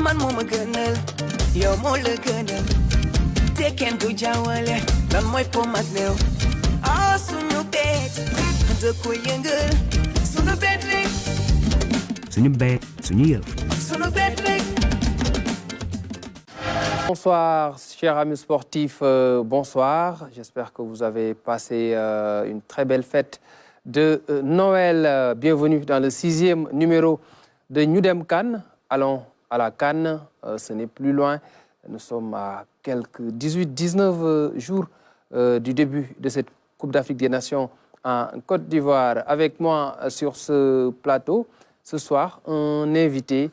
man moma gënal yow mo la gënal te kenn du jaawale lan mooy pom ak meew ah suñu beet da ko yëngal suñu beet rek suñu beet suñu yëf suñu beet rek. Bonsoir, chers amis sportifs, bonsoir. J'espère que vous avez passé une très belle fête de Noël. Bienvenue dans le 6e numéro de Ñu Dem CAN. Allons à la CAN, ce n'est plus loin. Nous sommes à quelques 18-19 jours du début de cette Coupe d'Afrique des Nations en Côte d'Ivoire. Avec moi sur ce plateau, ce soir, un invité,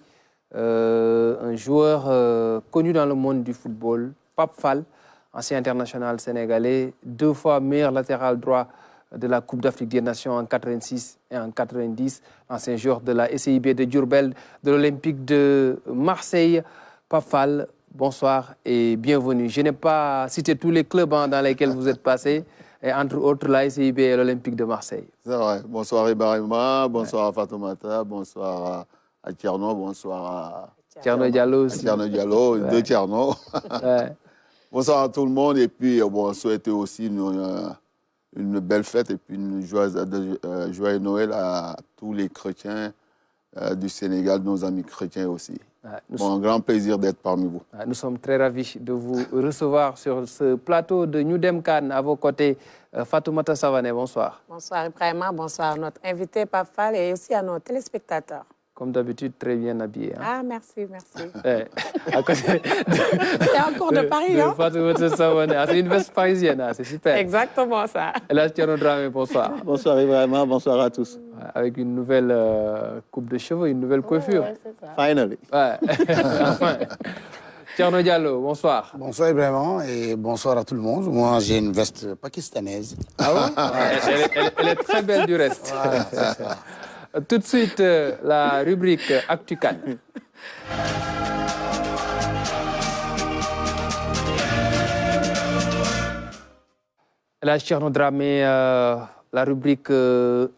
un joueur connu dans le monde du football, Pape Fall, ancien international sénégalais, 2 fois meilleur latéral droit de la Coupe d'Afrique des Nations en 86 et en 90, ancien joueur de la SCIB de Diourbel, de l'Olympique de Marseille. Pape Fall, bonsoir et bienvenue. Je n'ai pas cité tous les clubs dans lesquels vous êtes passé, et entre autres la SCIB et l'Olympique de Marseille. C'est vrai. Bonsoir Ibrahima, bonsoir à Fatoumata, bonsoir à Tierno, bonsoir à Tierno Diallo aussi. Tierno Diallo, Ouais. 2 Tierno. Ouais. Bonsoir à tout le monde et puis souhaiter aussi une belle fête et puis une joyeux Noël à tous les chrétiens du Sénégal, nos amis chrétiens aussi. Ouais, Un grand plaisir d'être parmi vous. Nous sommes très ravis de vous recevoir sur ce plateau de Ñu Dem CAN. À vos côtés, Fatoumata Savané, bonsoir. Bonsoir Ibrahima, bonsoir à notre invité Pape Fall et aussi à nos téléspectateurs. Comme d'habitude, très bien habillé. Hein? Ah, merci, merci. À côté C'est encore de Paris, hein? Fatoumata Savané. Ah, c'est une veste parisienne, hein? C'est super. Exactement ça. Et là, Thierno Dramé, bonsoir. Bonsoir Ibrahima, bonsoir à tous. Avec une nouvelle coupe de cheveux, une nouvelle coiffure. Ouais, c'est ça. Finally. Ouais. Enfin. Thierno Diallo, bonsoir. Bonsoir Ibrahima et bonsoir à tout le monde. Moi, j'ai une veste pakistanaise. Ah ouais? Elle est très belle du reste. Voilà, c'est ça. Tout de suite, la rubrique Actu CAN. Là, Thierno Dramé, la rubrique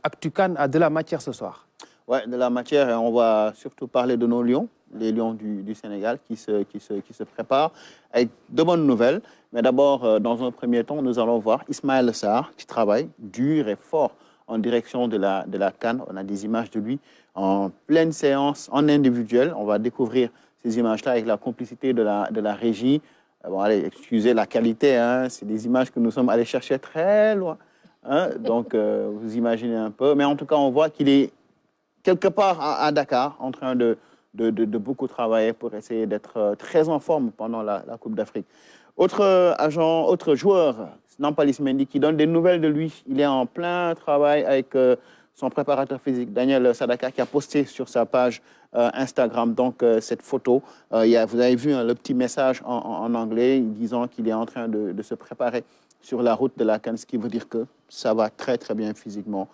Actu CAN a de la matière ce soir. Ouais, de la matière, et on va surtout parler de nos lions, les lions du Sénégal qui se préparent avec de bonnes nouvelles. Mais d'abord, dans un premier temps, nous allons voir Ismaël Sarr qui travaille dur et fort en direction de la CAN. On a des images de lui en pleine séance, en individuel. On va découvrir ces images-là avec la complicité de la régie. Bon, allez, excusez la qualité, hein, c'est des images que nous sommes allés chercher très loin. Hein, donc, vous imaginez un peu. Mais en tout cas, on voit qu'il est quelque part à Dakar en train de beaucoup travailler pour essayer d'être très en forme pendant la Coupe d'Afrique. Autre joueur, Nampalys Mendy, qui donne des nouvelles de lui. Il est en plein travail avec son préparateur physique, Daniel Sadaka, qui a posté sur sa page Instagram donc, cette photo. Vous avez vu le petit message en anglais disant qu'il est en train de se préparer sur la route de la CAN, ce qui veut dire que ça va très très bien physiquement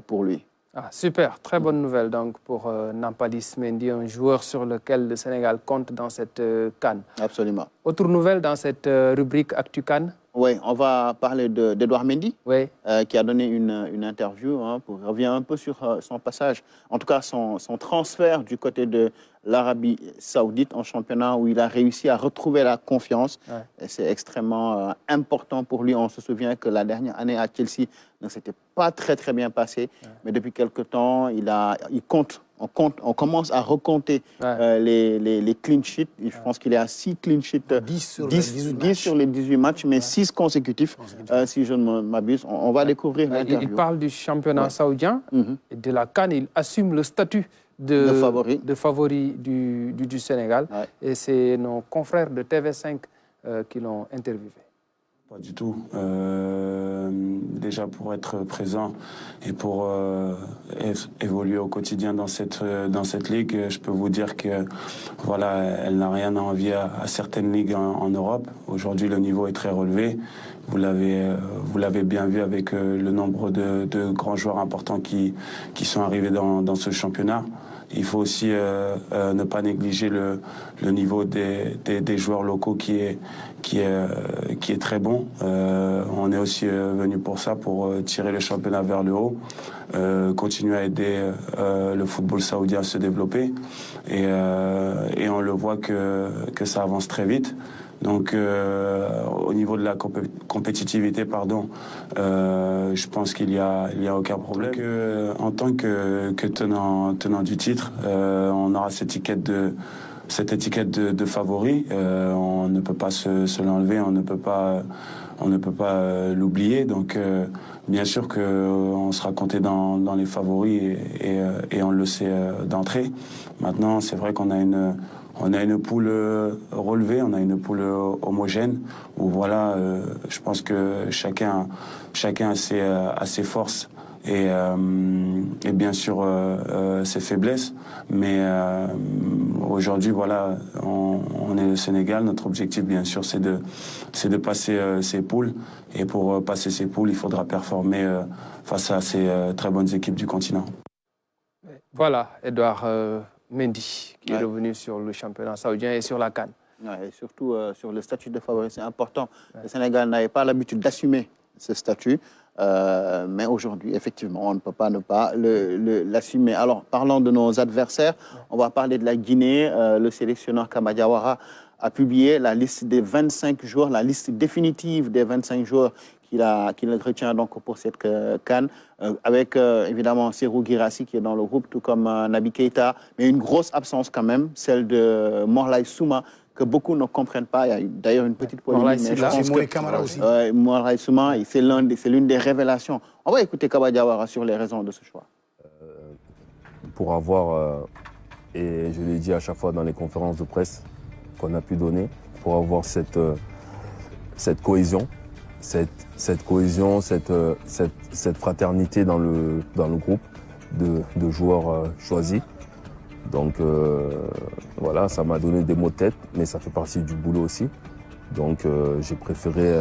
pour lui. Ah, super, très bonne nouvelle donc pour Nampalys Mendy, un joueur sur lequel le Sénégal compte dans cette CAN. Absolument. Autre nouvelle dans cette rubrique Actu CAN? Oui, on va parler d'Edouard Mendy, Oui. qui a donné une interview pour revenir un peu sur son passage, en tout cas son transfert du côté de l'Arabie Saoudite en championnat où il a réussi à retrouver la confiance. Ouais. Et c'est extrêmement important pour lui. On se souvient que la dernière année à Chelsea ne s'était pas très très bien passé, mais depuis quelque temps, on commence à recompter les clean sheets. Je pense qu'il est à 6 clean sheets, 10 sur les 18 matchs, mais 6 consécutifs, si je ne m'abuse. On va découvrir l'interview. Il parle du championnat saoudien et de la CAN. Il assume le statut de favori du Sénégal. Ouais. Et c'est nos confrères de TV5 qui l'ont interviewé. Pas du tout. Déjà pour être présent et pour évoluer au quotidien dans cette ligue, je peux vous dire que voilà, elle n'a rien à envier à certaines ligues en Europe. Aujourd'hui, le niveau est très relevé. Vous l'avez bien vu avec le nombre de grands joueurs importants qui sont arrivés dans ce championnat. il faut aussi ne pas négliger le niveau des joueurs locaux qui est très bon. On est aussi venu pour ça, pour tirer le championnat vers le haut, continuer à aider le football saoudien à se développer. Et on le voit que ça avance très vite. Donc, au niveau de la compétitivité, je pense qu'il y a aucun problème. Donc, en tant que tenant du titre, on aura cette étiquette de favori. On ne peut pas se l'enlever, on ne peut pas l'oublier. Donc, bien sûr qu'on sera compté dans les favoris et on le sait d'entrée. Maintenant, c'est vrai qu'on a une poule relevée, on a une poule homogène, où voilà, je pense que chacun a ses forces et bien sûr ses faiblesses. Mais aujourd'hui, voilà, on est le Sénégal. Notre objectif, bien sûr, c'est de passer ces poules. Et pour passer ces poules, il faudra performer face à ces très bonnes équipes du continent. Voilà, Edouard Mendy, qui est revenu sur le championnat saoudien et sur la CAN. Ouais, et surtout sur le statut de favori, c'est important. Ouais. Le Sénégal n'avait pas l'habitude d'assumer ce statut, mais aujourd'hui, effectivement, on ne peut pas ne pas l'assumer. Alors, parlant de nos adversaires, on va parler de la Guinée. Le sélectionneur Kaba Diawara a publié la liste des 25 joueurs, la liste définitive des 25 joueurs qu'il retient donc pour cette CAN, avec évidemment Serhou Guirassy qui est dans le groupe, tout comme Naby Keïta, mais une grosse absence quand même, celle de Morlaye Souma, que beaucoup ne comprennent pas. Il y a d'ailleurs une petite polémique. Morlaye Souma, c'est l'une des révélations. On va écouter Kaba Diawara sur les raisons de ce choix. Pour avoir, et je l'ai dit à chaque fois dans les conférences de presse qu'on a pu donner, pour avoir cette cohésion, cette cohésion, cette fraternité dans le groupe de joueurs choisis. Donc voilà, ça m'a donné des mots de tête, mais ça fait partie du boulot aussi. Donc j'ai préféré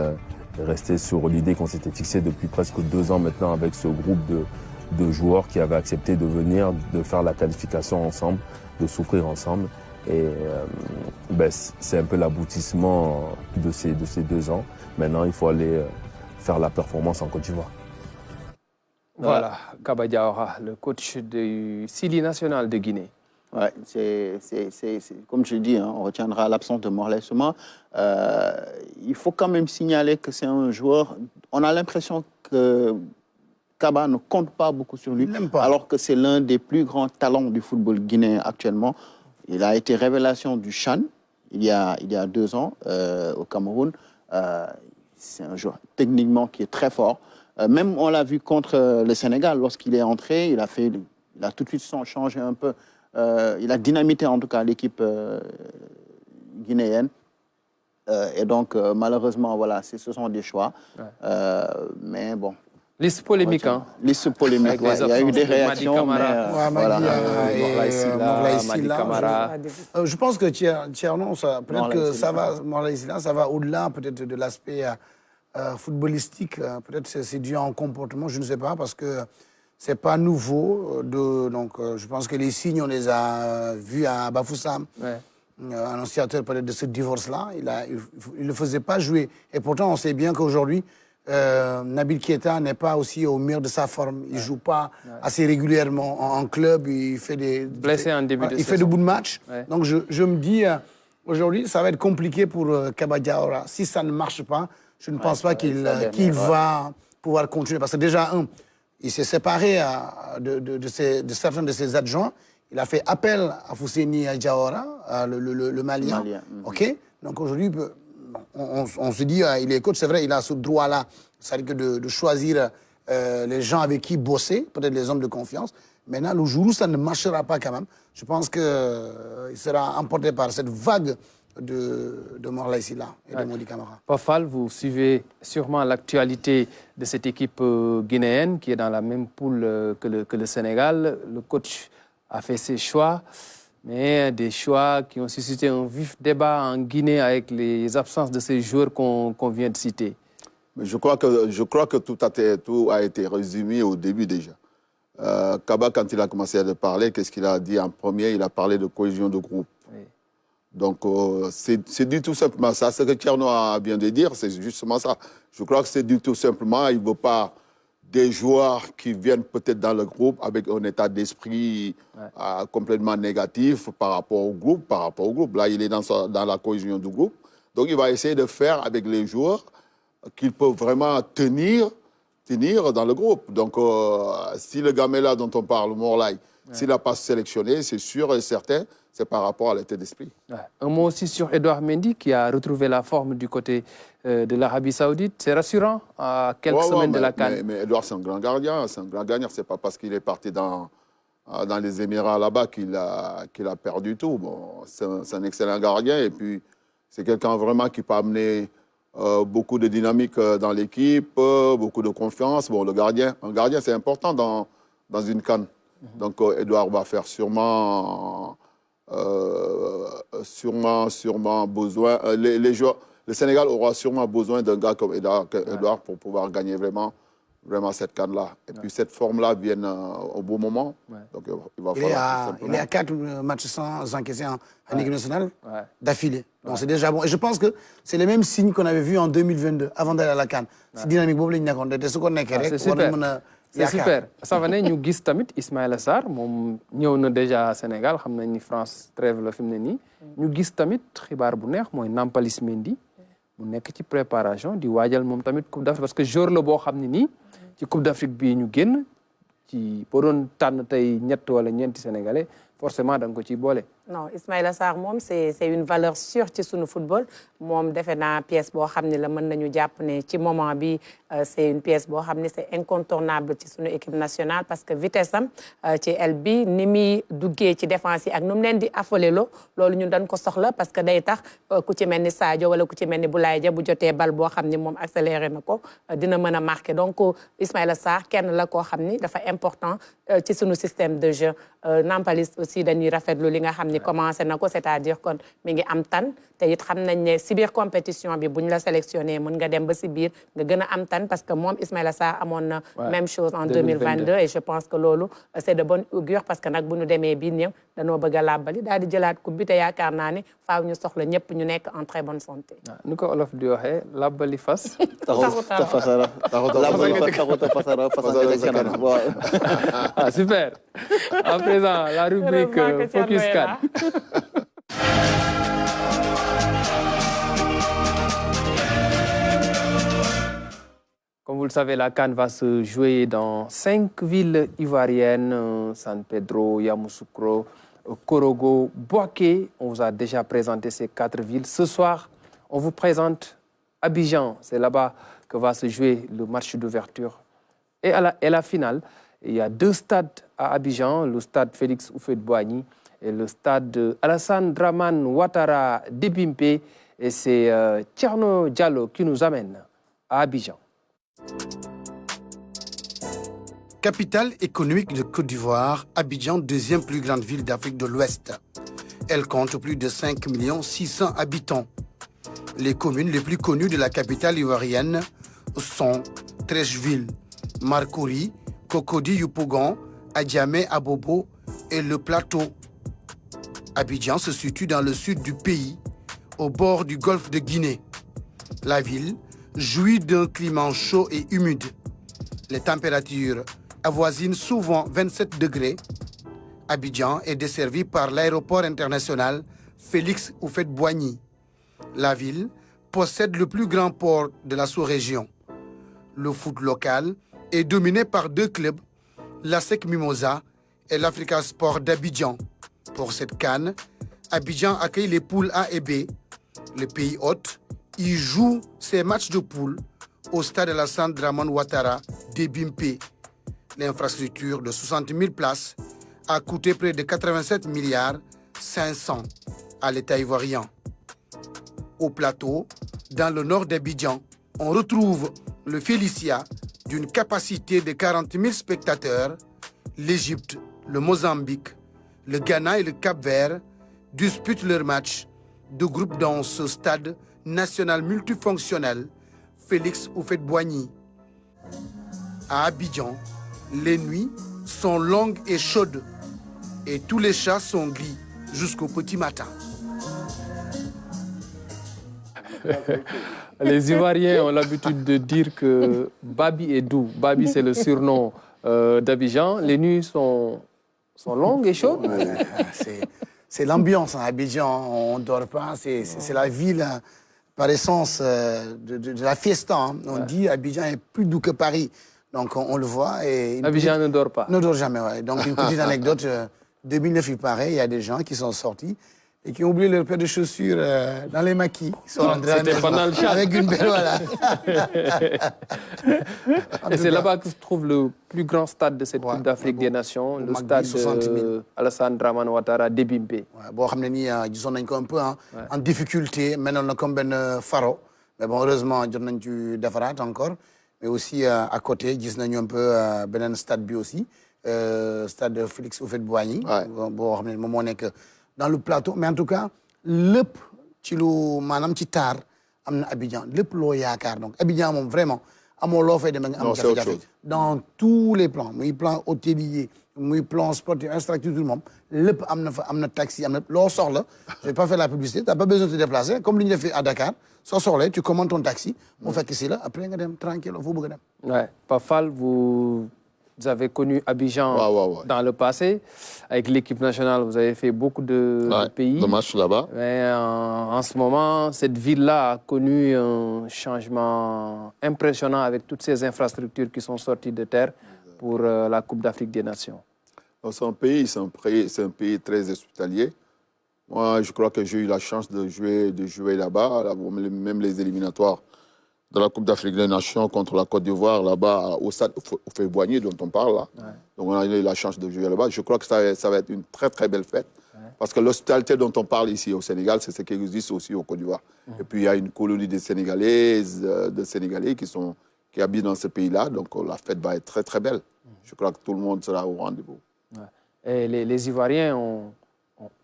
rester sur l'idée qu'on s'était fixée depuis presque 2 ans maintenant avec ce groupe de joueurs qui avaient accepté de venir, de faire la qualification ensemble, de souffrir ensemble. Et c'est un peu l'aboutissement de ces 2 ans. Maintenant, il faut aller faire la performance en Côte d'Ivoire. Voilà, Kaba Diawara, le coach du Sili national de Guinée. Ouais, c'est comme je dis, on retiendra l'absence de Morlaye Souma. Il faut quand même signaler que c'est un joueur, on a l'impression que Kaba ne compte pas beaucoup sur lui, alors que c'est l'un des plus grands talents du football guinéen actuellement. Il a été révélation du CHAN il y a 2 ans au Cameroun. C'est un joueur techniquement qui est très fort. Même on l'a vu contre le Sénégal, lorsqu'il est entré, il a tout de suite changé un peu. Il a dynamité en tout cas l'équipe guinéenne. Et donc malheureusement, voilà, ce sont des choix. Mais bon. Liste polémique, hein. Liste polémique, ouais. Il y a eu des réactions, mais voilà. Madi Camara. Je pense que Thierno, peut-être que ça va au-delà peut-être de l'aspect footballistique. Peut-être c'est dû à un comportement, je ne sais pas, parce que c'est pas nouveau. Donc je pense que les signes, on les a vus à Bafoussam. Ouais. Annonciateur peut-être de ce divorce-là. Il ne le faisait pas jouer. Et pourtant, on sait bien qu'aujourd'hui, Naby Keïta n'est pas aussi au meilleur de sa forme. Il ne joue pas assez régulièrement en club. Il fait des blessé en début de saison. Il fait de bouts de match. Ouais. Donc je me dis, aujourd'hui, ça va être compliqué pour Kaba Diawara. Si ça ne marche pas, je ne pense pas qu'il va pouvoir continuer. Parce que déjà, il s'est séparé de certains de ses adjoints. Il a fait appel à Fousseini Diawara, le Malien. OK. Donc aujourd'hui, on se dit, il est coach, c'est vrai, il a ce droit-là, c'est-à-dire de choisir les gens avec qui bosser, peut-être les hommes de confiance. Maintenant, le jour où ça ne marchera pas quand même, je pense qu'il sera emporté par cette vague de Morlaye Sylla et de Mody Camara. Pafal, vous suivez sûrement l'actualité de cette équipe guinéenne qui est dans la même poule que le Sénégal. Le coach a fait ses choix. Mais des choix qui ont suscité un vif débat en Guinée avec les absences de ces joueurs qu'on vient de citer. Mais je crois que tout a été résumé au début déjà. Kaba, quand il a commencé à parler, qu'est-ce qu'il a dit en premier? Il a parlé de cohésion de groupe. Oui. Donc, c'est du tout simplement ça. Ce que Tcherno vient de dire, c'est justement ça. Je crois que c'est du tout simplement, il ne veut pas des joueurs qui viennent peut-être dans le groupe avec un état d'esprit complètement négatif par rapport au groupe. Là, il est dans la cohésion du groupe. Donc, il va essayer de faire avec les joueurs qu'il peut vraiment tenir dans le groupe. Donc, si le Gamela dont on parle, Morlaï, s'il n'a pas sélectionné, c'est sûr et certain, c'est par rapport à l'état d'esprit. Ouais. Un mot aussi sur Edouard Mendy qui a retrouvé la forme du côté de l'Arabie Saoudite. C'est rassurant à quelques semaines de la CAN. Mais Edouard, c'est un grand gardien. C'est un grand gagnant. Ce n'est pas parce qu'il est parti dans les Émirats là-bas qu'il a perdu tout. Bon, c'est un excellent gardien. Et puis, c'est quelqu'un vraiment qui peut amener beaucoup de dynamique dans l'équipe, beaucoup de confiance. Bon, un gardien, c'est important dans une CAN. Donc, Edouard va faire sûrement besoin. Les joueurs, le Sénégal aura sûrement besoin d'un gars comme Edouard pour pouvoir gagner vraiment cette CAN-là. Et puis cette forme-là vient au bon moment. Donc il va falloir. Il est à 4 matchs sans encaisser en équipe nationale d'affilée. Donc c'est déjà bon. Et je pense que c'est les mêmes signes qu'on avait vus en 2022, avant d'aller à la CAN. C'est dynamique. C'est super. C'est super. Savané, ñu gis tamit Ismaïla Sarr moom ñëw na déjà Sénégal xam nañ ni France trêve la fi mu ne nii ñu gis tamit xibaar bu neex mooy Nampalys Mendy mu nekk ci préparation di waajal moom tamit Coupe d'Afrique parce que joueur la boo xam ne nii ci Coupe d'Afrique bii ñu génn ci boo doon tànn tey ñett wala ñeenti Sénégalais forcément da nga ko ciy boole. Non, Ismaïla Sarr moom c'est une valeur sûre ci sunu football moom defe naa pièce boo xam ne la mën nañu jàpp ne ci moment bi c'est une pièce boo xam ne c'est incontournable ci sunu équipe nationale parce que vitesse am ci aile bi ni muy duggee ci défense yi ak nu mu leen di affolé loolu ñun dañ ko soxla parce que day tax ku ci mel ni Sadio wala ku ci mel ni Boulaye Dia bu jotee bal boo xam ne moom accéléré na ko dina mën a marqué donc Ismaïla Sarr kenn la koo xam ni dafa important ci sunu système de jeu Nampalys aussi dañuy rafetlu li nga xam ni commencé na ko c'est-à-dire kon mi ngi am tan te it xam nañ ne si biir compétition bi buñ la sélectionné mën nga dem ba si biir nga gën a am tan parce que moom Ismaïla Sarr amoon na même chose en 2022 et je pense que loolu c'est de bonne augure parce que nag bu ñu demee bii ñëw dañoo bëgg a làbbali daal di jëlaat coupe bi te yaakaar naa ne faaw ñu soxla ñëpp ñu nekk en très bonne santé. ni ko olof di waxee làbbali fas. Ah, super. À présent, la rubrique Focus CAN. Comme vous le savez, la CAN va se jouer dans 5 villes ivoiriennes, San Pedro, Yamoussoukro, Korogo, Bouaké. On vous a déjà présenté ces 4 villes. Ce soir, on vous présente Abidjan. C'est là-bas que va se jouer le match d'ouverture. Et à la finale, il y a 2 stades à Abidjan, le stade Félix Houphouët-Boigny et le stade Alassane Dramane Ouattara d'Ebimpe. Et c'est Tcherno Diallo qui nous amène à Abidjan. Capitale économique de Côte d'Ivoire, Abidjan, deuxième plus grande ville d'Afrique de l'Ouest. Elle compte plus de 5 600 000 habitants. Les communes les plus connues de la capitale ivoirienne sont Treichville, Marcory, Cocody-Yopougon, Adjamé, Abobo et le Plateau. Abidjan se situe dans le sud du pays, au bord du golfe de Guinée. La ville jouit d'un climat chaud et humide. Les températures avoisinent souvent 27 degrés. Abidjan est desservie par l'aéroport international Félix Houphouët-Boigny. La ville possède le plus grand port de la sous-région. Le foot local est dominé par 2 clubs, l'ASEC Mimosa et l'Africa Sport d'Abidjan. Pour cette CAN, Abidjan accueille les poules A et B. Le pays hôte y joue ses matchs de poules au stade Alassane Dramane Ouattara d'Ebimpe. L'infrastructure de 60 000 places a coûté près de 87 milliards 500 à l'État ivoirien. Au plateau, dans le nord d'Abidjan, on retrouve le Félicia d'une capacité de 40 000 spectateurs. L'Égypte, le Mozambique, le Ghana et le Cap-Vert disputent leurs matchs de groupe dans ce stade national multifonctionnel Félix Houphouët-Boigny. À Abidjan, les nuits sont longues et chaudes. Et tous les chats sont gris jusqu'au petit matin. Les Ivoiriens ont l'habitude de dire que Babi est doux. Babi, c'est le surnom d'Abidjan. Les nuits sont longues et chaudes. C'est l'ambiance à Abidjan. On ne dort pas. C'est la ville, par essence, de la fiesta. Hein. On dit Abidjan est plus doux que Paris. Donc, on le voit. Et Abidjan ne dort pas. Ne dort jamais, oui. Donc, une petite anecdote. 2009, il paraît, il y a des gens qui sont sortis et qui ont oublié leur paire de chaussures dans les maquis. C'était pendant le chat. Avec une belle, voilà. Et c'est là-bas que se trouve le plus grand stade de cette Coupe d'Afrique des Nations, le stade Alassane Dramane Ouattara d'Ebimpe. Bon, xam ne nii gisoon nañ ko un peu en difficulté, menoon na comme benn faro. Mais bon, heureusement, jot nañ ci defaraat encore. Mais aussi à côté, gis nañu un peu beneen stade bi aussi. Stade Félix Houphouët-Boigny. Boo xam ne moom moo nekk dans le plateau. Mais en tout cas, lépp ci lu maanaam ci taar am na Abidjan lépp loo yaakaar. Donc Abidjan moom vraiment amoo loo fay demee nga am jafe-jafe. Dans tous les plans, muy plan hôtelier, muy plan sportif, infrastructure moom lépp am na fa am na taxi am na loo soxla. Je vais pas faire la publicité, tu n'as pas besoin de te déplacer. Comme li ñu def à Dakar, soo soxlee tu commandes ton taxi, mu fekk si la après nga dem tranquille foo bëgg a dem. Ouais, Pafal, vous avez connu Abidjan dans le passé. Avec l'équipe nationale, vous avez fait beaucoup de pays. De matchs là-bas. Mais en ce moment, cette ville-là a connu un changement impressionnant avec toutes ces infrastructures qui sont sorties de terre pour la Coupe d'Afrique des Nations. C'est un pays très hospitalier. Moi, je crois que j'ai eu la chance de jouer là-bas, même les éliminatoires de la Coupe d'Afrique des Nations contre la Côte d'Ivoire, là-bas, au stade Houphouët-Boigny dont on parle. Là. Donc, on a eu la chance de jouer là-bas. Je crois que ça va être une très, très belle fête. Parce que l'hospitalité dont on parle ici au Sénégal, c'est ce qui existe aussi au Côte d'Ivoire. Et puis, il y a une colonie de Sénégalais qui habitent dans ce pays-là. Donc, la fête va être très, très belle. Je crois que tout le monde sera au rendez-vous. Et les Ivoiriens ont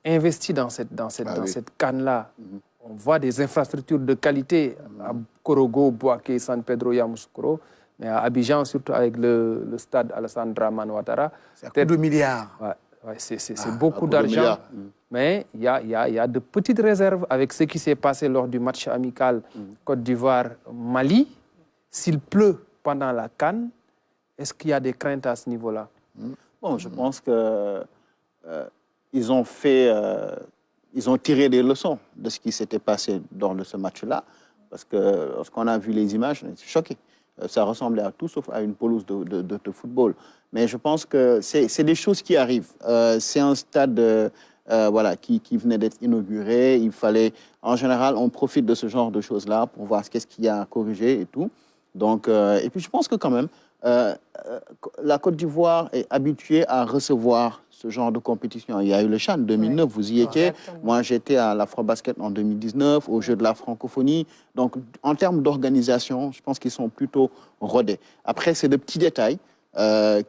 investi dans cette canne-là. On voit des infrastructures de qualité à Korogo, Bouaké, San Pedro, Yamoussoukro, mais à Abidjan, surtout avec le stade Alassane Dramane Ouattara. C'est à coup de milliards. C'est beaucoup d'argent. Mais il y a de petites réserves avec ce qui s'est passé lors du match amical Côte d'Ivoire-Mali. S'il pleut pendant la CAN, est-ce qu'il y a des craintes à ce niveau-là? Bon, je pense que ils ont tiré des leçons de ce qui s'était passé lors de ce match-là. Parce que lorsqu'on a vu les images, on était choqués. Ça ressemblait à tout sauf à une pelouse de football. Mais je pense que c'est des choses qui arrivent. C'est un stade qui venait d'être inauguré. Il fallait, en général, on profite de ce genre de choses-là pour voir qu'est-ce qu'il y a à corriger et tout. Donc, et puis je pense que quand même, la Côte d'Ivoire est habituée à recevoir ce genre de compétition. Il y a eu le CHAN 2009, vous y étiez. Moi, j'étais à l'Afrobasket en 2019, au Jeu de la francophonie. Donc, en termes d'organisation, je pense qu'ils sont plutôt rodés. Après, c'est de petits détails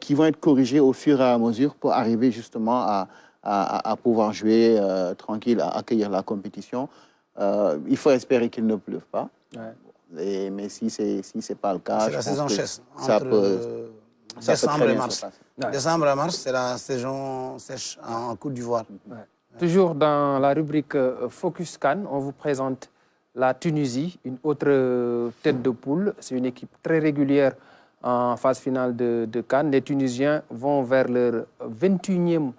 qui vont être corrigés au fur et à mesure pour arriver justement à pouvoir jouer tranquille, à accueillir la compétition. Il faut espérer qu'il ne pleuve pas. Mais si c'est pas le cas, c'est la saison sèche. Ça peut décembre et mars. Décembre et mars, c'est la saison sèche en Côte d'Ivoire. Toujours dans la rubrique Focus CAN, on vous présente la Tunisie, une autre tête de poule. C'est une équipe très régulière en phase finale de CAN. Les Tunisiens vont vers leur 21e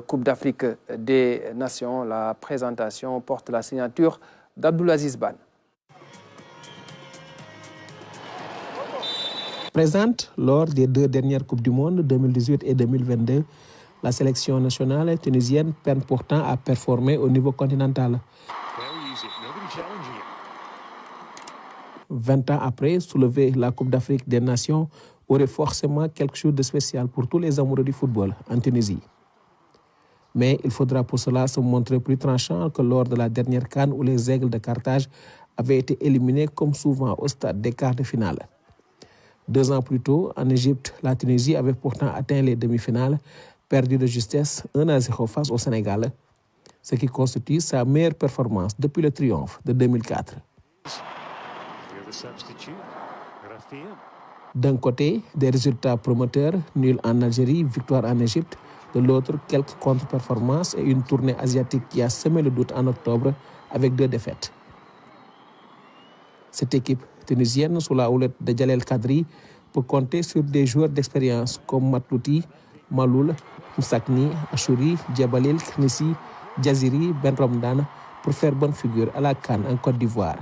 Coupe d'Afrique des Nations. La présentation porte la signature d'Abdoulaziz Ban. Présente lors des deux dernières Coupes du Monde, 2018 et 2022, la sélection nationale tunisienne peine pourtant à performer au niveau continental. 20 ans après, soulever la Coupe d'Afrique des Nations aurait forcément quelque chose de spécial pour tous les amoureux du football en Tunisie. Mais il faudra pour cela se montrer plus tranchant que lors de la dernière CAN où les Aigles de Carthage avaient été éliminés comme souvent au stade des quarts de finale. 2 ans plus tôt, en Égypte, la Tunisie avait pourtant atteint les demi-finales, perdu de justesse 1-0 face au Sénégal, ce qui constitue sa meilleure performance depuis le triomphe de 2004. D'un côté, des résultats promoteurs, nul en Algérie, victoire en Égypte. De l'autre, quelques contre-performances et une tournée asiatique qui a semé le doute en octobre avec 2 défaites. Cette équipe tunisienne, sous la houlette de Djalel Kadri, peut compter sur des joueurs d'expérience comme Matlouti, Maloul, Moussakni, Achouri, Djabalil, Knissi, Djaziri, Ben Ramdan pour faire bonne figure à la CAN en Côte d'Ivoire.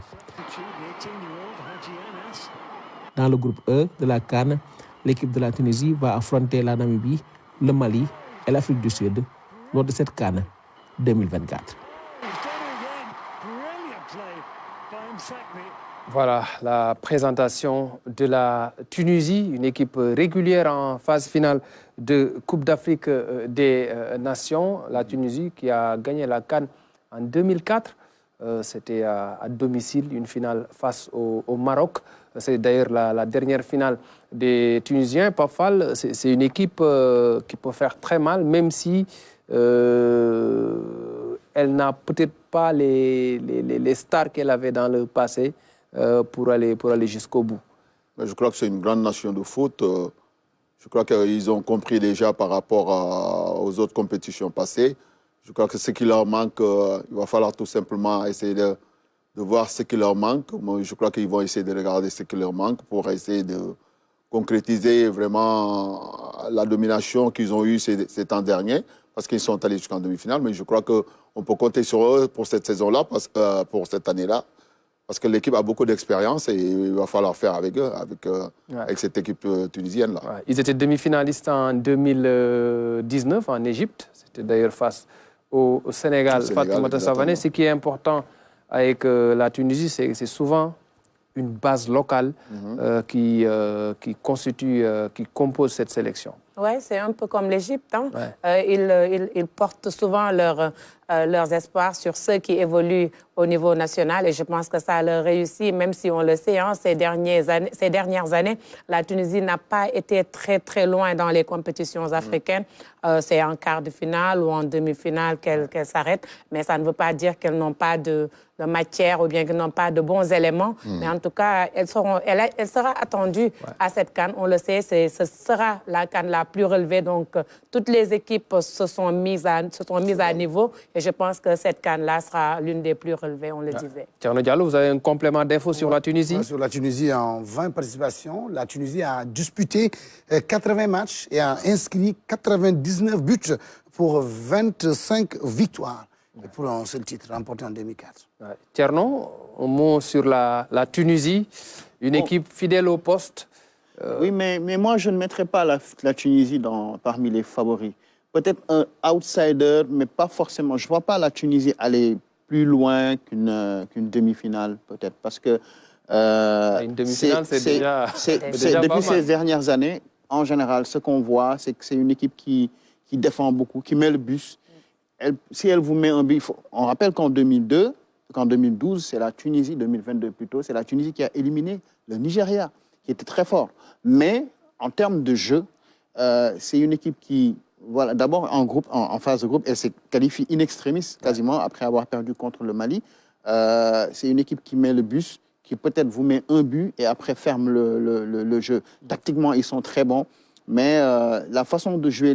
Dans le groupe E de la CAN, l'équipe de la Tunisie va affronter la Namibie, le Mali et l'Afrique du Sud lors de cette CAN 2024. Voilà la présentation de la Tunisie, une équipe régulière en phase finale de Coupe d'Afrique des Nations. La Tunisie qui a gagné la CAN en 2004. C'était à domicile, une finale face au Maroc. C'est d'ailleurs la dernière finale des Tunisiens. Pape Fall, c'est une équipe qui peut faire très mal, même si elle n'a peut-être pas les stars qu'elle avait dans le passé pour aller jusqu'au bout. Je crois que c'est une grande nation de foot. Je crois qu'ils ont compris déjà par rapport aux autres compétitions passées. Je crois que ce qui leur manque, il va falloir tout simplement essayer de voir ce qui leur manque. Moi, je crois qu'ils vont essayer de regarder ce qui leur manque pour essayer de concrétiser vraiment la domination qu'ils ont eue ces temps derniers, parce qu'ils sont allés jusqu'en demi-finale. Mais je crois qu'on peut compter sur eux pour cette saison-là, pour cette année-là, parce que l'équipe a beaucoup d'expérience et il va falloir faire avec eux, avec cette équipe tunisienne-là. Ouais. Ils étaient demi-finalistes en 2019 en Égypte. C'était d'ailleurs face au Sénégal, Fatoumata Savané. Ce qui est important avec la Tunisie, c'est souvent une base locale qui compose cette sélection. Oui, c'est un peu comme l'Égypte. Hein? Ouais. Ils portent souvent leurs espoirs sur ceux qui évoluent au niveau national et je pense que ça leur réussit, même si on le sait, hein, ces dernières années, la Tunisie n'a pas été très loin dans les compétitions africaines. C'est en quart de finale ou en demi-finale qu'elle s'arrête, mais ça ne veut pas dire qu'elles n'ont pas de matière ou bien qu'elles n'ont pas de bons éléments. Mais en tout cas, elle sera attendue à cette CAN. On le sait, ce sera la CAN la plus relevée. Donc, toutes les équipes se sont mises à niveau et je pense que cette CAN-là sera l'une des plus relevées, on le disait. Thierno Diallo, vous avez un complément d'infos sur la Tunisie? Sur la Tunisie, en 20 participations, la Tunisie a disputé 80 matchs et a inscrit 99 buts pour 25 victoires. Et pour un seul titre remporté en 2004. Thierno, un mot sur la Tunisie, une équipe fidèle au poste. Oui, mais moi, je ne mettrais pas la Tunisie parmi les favoris. Peut-être un outsider, mais pas forcément. Je ne vois pas la Tunisie aller plus loin qu'une demi-finale, peut-être. Parce que une demi-finale, c'est déjà depuis ces dernières années, en général, ce qu'on voit, c'est que c'est une équipe qui défend beaucoup, qui met le bus. Si elle vous met un but, on rappelle qu'en 2012, c'est la Tunisie, 2022 plutôt, c'est la Tunisie qui a éliminé le Nigeria, qui était très fort. Mais en termes de jeu, c'est une équipe qui, voilà, d'abord en phase de groupe, elle s'est qualifiée in extremis quasiment après avoir perdu contre le Mali. C'est une équipe qui met le bus, qui peut-être vous met un but et après ferme le jeu. Tactiquement, ils sont très bons, mais la façon de jouer,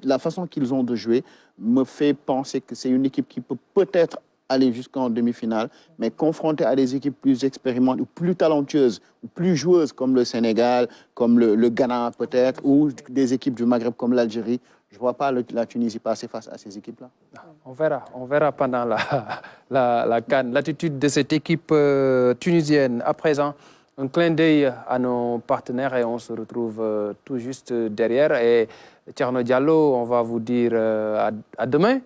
la façon qu'ils ont de jouer me fait penser que c'est une équipe qui peut peut-être aller jusqu'en demi-finale, mais confrontée à des équipes plus expérimentées, ou plus talentueuses, ou plus joueuses comme le Sénégal, comme le Ghana peut-être, ou des équipes du Maghreb comme l'Algérie. Je ne vois pas la Tunisie passer face à ces équipes-là. On verra pendant la CAN l'attitude de cette équipe tunisienne. À présent, un clin d'œil à nos partenaires et on se retrouve tout juste derrière. Et Thierno Diallo, on va vous dire à demain.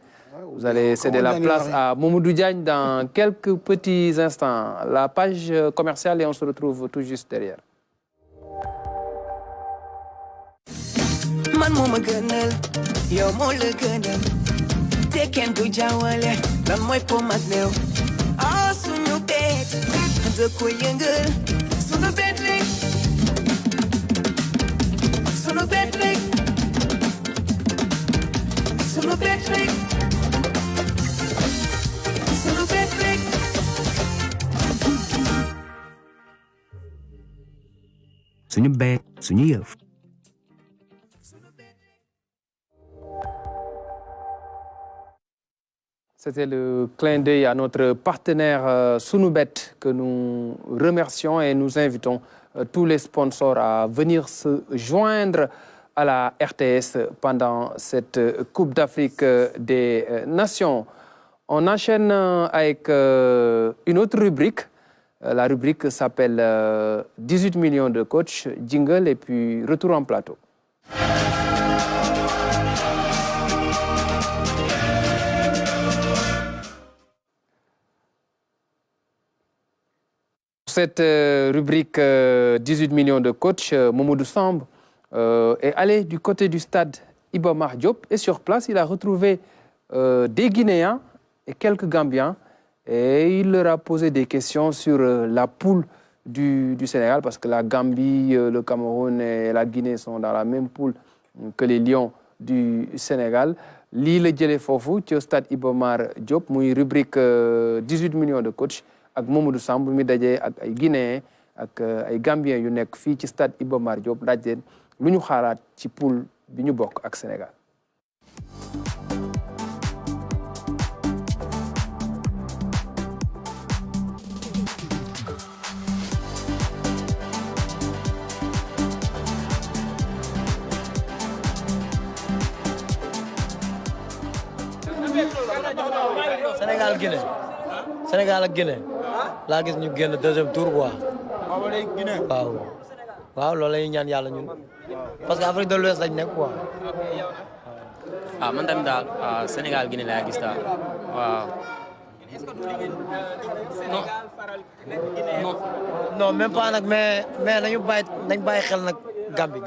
Vous allez céder la place à Mamoudou Diagne dans quelques petits instants. La page commerciale et on se retrouve tout juste derrière. Man moma gënal yow moo la gënal te kenn du jaawale lan mooy po mag néew suñu beet da ko yëngal suñu beet rek suñu beet rek suñu beet rek suñu beet rek suñu bet, suñu yëf. C'était le clin d'œil à notre partenaire Sunubet que nous remercions et nous invitons tous les sponsors à venir se joindre à la RTS pendant cette Coupe d'Afrique des Nations. On enchaîne avec une autre rubrique. La rubrique s'appelle 18 millions de coachs, jingle et puis retour en plateau. Cette rubrique 18 millions de coachs, Mamadou Samb est allé du côté du stade Iba Mar Diop et sur place, il a retrouvé des Guinéens et quelques Gambiens et il leur a posé des questions sur la poule du Sénégal parce que la Gambie, le Cameroun et la Guinée sont dans la même poule que les Lions du Sénégal. Lii la jëlee foofu ci stade Iba Mar Diop muy rubrique 18 millions de coachs ak Mamadou Samb mi dajee ak ay Guinéens ak ay Gambiens yu nekk fii ci stade Iba Mar Diop laaj leen lu ñu xaaraat ci poule bi ñu bokk ak Sénégal. Sénégal Guinée Sénégal ak Guinée laa gis ñu génn deuxième tour quoi waaw waaw loolu la ñuy ñaan yàlla ñun parce que Afrique de l'Ouest lañ nekk quoi. man tamit daal Sénégal Guinée laa gis daal waaw. non même pas nag mais nañ bàyyi xel nag Gambie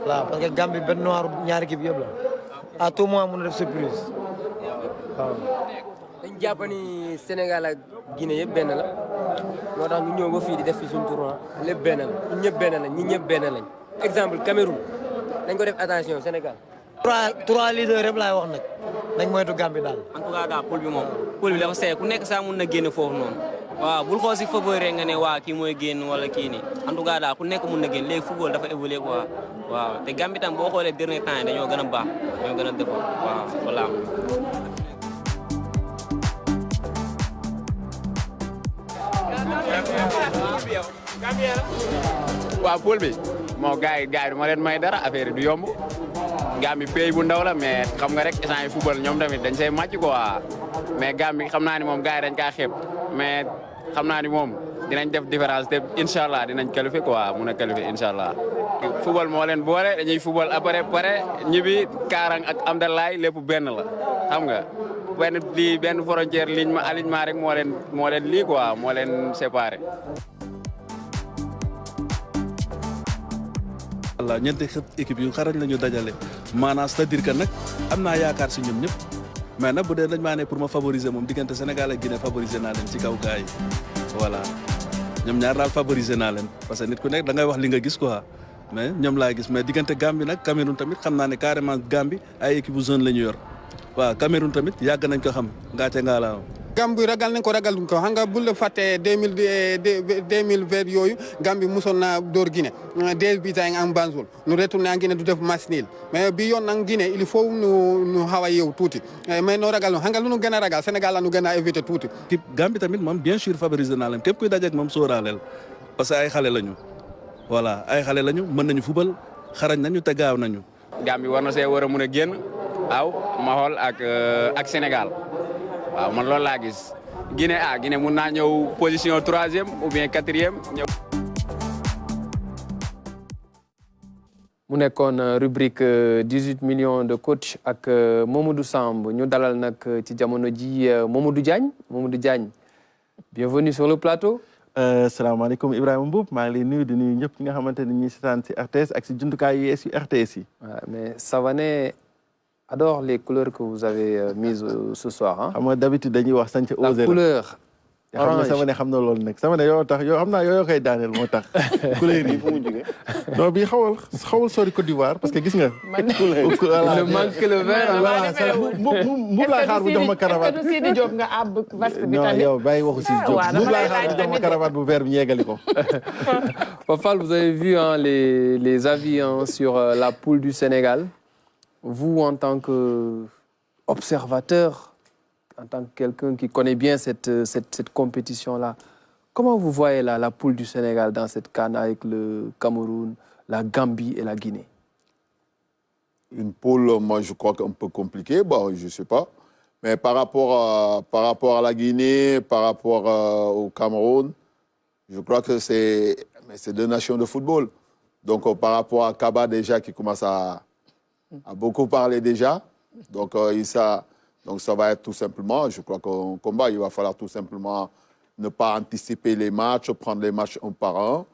waaw parce que Gambie benn noir ñaari équipe yëpp la à tout moment mën na def surprise waaw. dañ jàpp ni Sénégal ak Guinée yëpp benn la moo tax ñu ñëw ba fii di def fi suñu tournoi lépp benn la ñun ñëpp benn lañ ñi ñëpp benn lañ exemple Cameroun dañ ko def attention Sénégal. trois leaders yëpp laay wax nag nañ moytu Gambie daal. en tout cas daal poule bi moom poule bi dafa seey ku nekk sax mun na génn foofu noonu waaw bul xool si favori rek nga ne waa kii mooy génn wala kii nii en tout cas daal ku nekk mun na génn léegi football dafa évolué quoi waaw te Gambie tam boo xoolee dernier temps yi dañoo gën a baax dañoo gën a defar waaw voilà. waaw poule bi moo gars yi du ma leen may dara affaire du yomb Gambie pays bu ndaw la mais xam nga rek instant yi football ñoom tamit dañ say màcc quoi mais Gambie xam naa ni moom gars yi dañ kaa xeeb mais xam naa ni moom dinañ def différence te incha allah dinañ qualifier quoi mun a qualifier incha allah. football moo leen boole dañuy football après pare ñibbi Kaarang ak Amdalaay lépp benn la xam nga benn frontière alignement rek moo leen lii quoi moo leen séparé. voilà ñeenti équipe yu xarañ la ñu dajale maanaam c'est-à-dire que nag am naa yaakaar si ñoom ñëpp mais nag bu dee dañ maa ne pour ma favoriser moom diggante Sénégal ak Guinée favoriser naa leen ci kaw gars yi voilà ñoom ñaar daal favoriser naa leen parce que nit ku nekk da ngay wax li nga gis quoi mais ñoom laa gis mais diggante Gambie nag Cameroun tamit xam naa ne carrément Gambie ay équipe bu jeune la ñu yor waaw Cameroun tamit yàgg nañ ko xam ngaate ngaa la Gambie ragal nañ ko ragaluñ ko xam nga bu la fàttee 2020 yooyu Gambie musoon na door Guinée 2 buts à 1 Banjul nu retourné en Guinée du def match nul mais bi yoon nag Guinée il faut nu xaw a yeewu tuuti mais noo ragal xam nga lu nu gën a ragal Sénégal la nu gën a éviter tuuti. Gambie tamit moom bien sûr favoriser naa leen képp kuy dajeeg moom sóoraaleel parce que ay xale lañu voilà ay xale lañu mën nañu fubal xarañ nañu te gaaw nañu. Gambie war na see war a mun a génn waaw ma xool ak Sénégal. waaw man loolu laa gis Guinée mun naa ñëw position 3e ou bien 4e ñëw. mu nekkoon rubrique 18 millions de coach ak Mamadou Samb ñu dalal nag ci jamono ji Mamadou Diagne bienvenue sur le plateau. salaamaaleykum Ibrahima Mboup maa ngi lay nuyu di nuyu ñëpp ñi nga xamante ni ñuy seetaan si RTS ak si jumtukaay yu yees yu RTS yi. mais Savané adore les couleurs que vous avez mises ce soir. Xam nga d'habitude dañuy wax sant osé la couleur te xam nga sama ne xam na loolu nag sama ne yow tax yow xam naa yow koy daaneel moo tax. couleur yi fu mu jógee. non bii xawal sori Côte d'Ivoire parce que gis nga. il manque le vert. mu laa xaar bu jox ma cravate. est-ce que Sidi Diop nga àbb vasque bi non tamit. yow bàyyi waxu Sidi Diop mu laa xaar bu jox ma cravate bu vert bi ñeegali ko. Fafal, vous avez vu hein, les avis hein, sur la poule du Sénégal. Vous, en tant qu'observateur, en tant que quelqu'un qui connaît bien cette compétition-là, comment vous voyez la poule du Sénégal dans cette CAN avec le Cameroun, la Gambie et la Guinée? Une poule, moi, je crois qu'un peu compliquée. Bon, je ne sais pas. Mais par rapport à la Guinée, par rapport au Cameroun, je crois que c'est deux nations de football. Donc, par rapport à Kaba, déjà, qui commence à beaucoup parler déjà. Donc, ça va être tout simplement, je crois qu'au combat, il va falloir tout simplement ne pas anticiper les matchs, prendre les matchs un par un,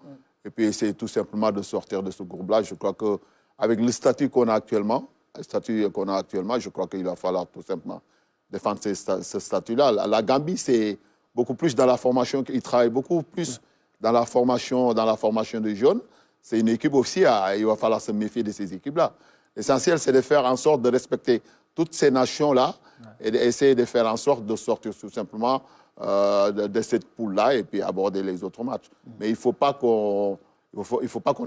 et puis essayer tout simplement de sortir de ce groupe-là. Je crois qu'avec le statut qu'on a actuellement, je crois qu'il va falloir tout simplement défendre ce statut-là. La Gambie, c'est beaucoup plus dans la formation, ils travaillent beaucoup plus dans la formation des jeunes. C'est une équipe aussi, il va falloir se méfier de ces équipes-là. L'essentiel, c'est de faire en sorte de respecter toutes ces nations-là et d'essayer de faire en sorte de sortir tout simplement de cette poule-là et puis aborder les autres matchs. Mais il ne faut pas qu'on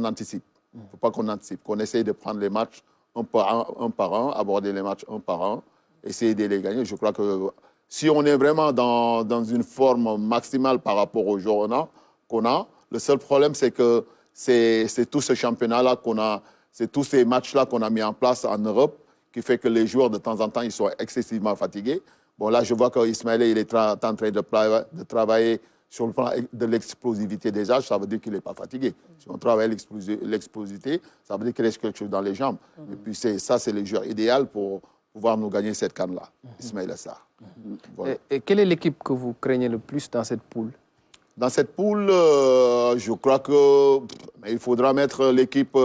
anticipe. Il ne faut pas qu'on anticipe, qu'on essaye de prendre les matchs un par un, aborder les matchs un par un, essayer de les gagner. Je crois que si on est vraiment dans une forme maximale par rapport aux joueurs qu'on a, le seul problème, c'est que c'est tout ce championnat-là qu'on a, c'est tous ces matchs-là qu'on a mis en place en Europe qui fait que les joueurs, de temps en temps, ils sont excessivement fatigués. Bon, là, je vois qu'Ismaël, il est en train de travailler sur le plan de l'explosivité des âges. Ça veut dire qu'il n'est pas fatigué. Si on travaille l'explosivité, ça veut dire qu'il reste quelque chose dans les jambes. Et puis, ça, c'est le joueur idéal pour pouvoir nous gagner cette canne-là, Ismaël Sarr. Voilà. Et quelle est l'équipe que vous craignez le plus dans cette poule? Dans cette poule, je crois qu'il faudra mettre l'équipe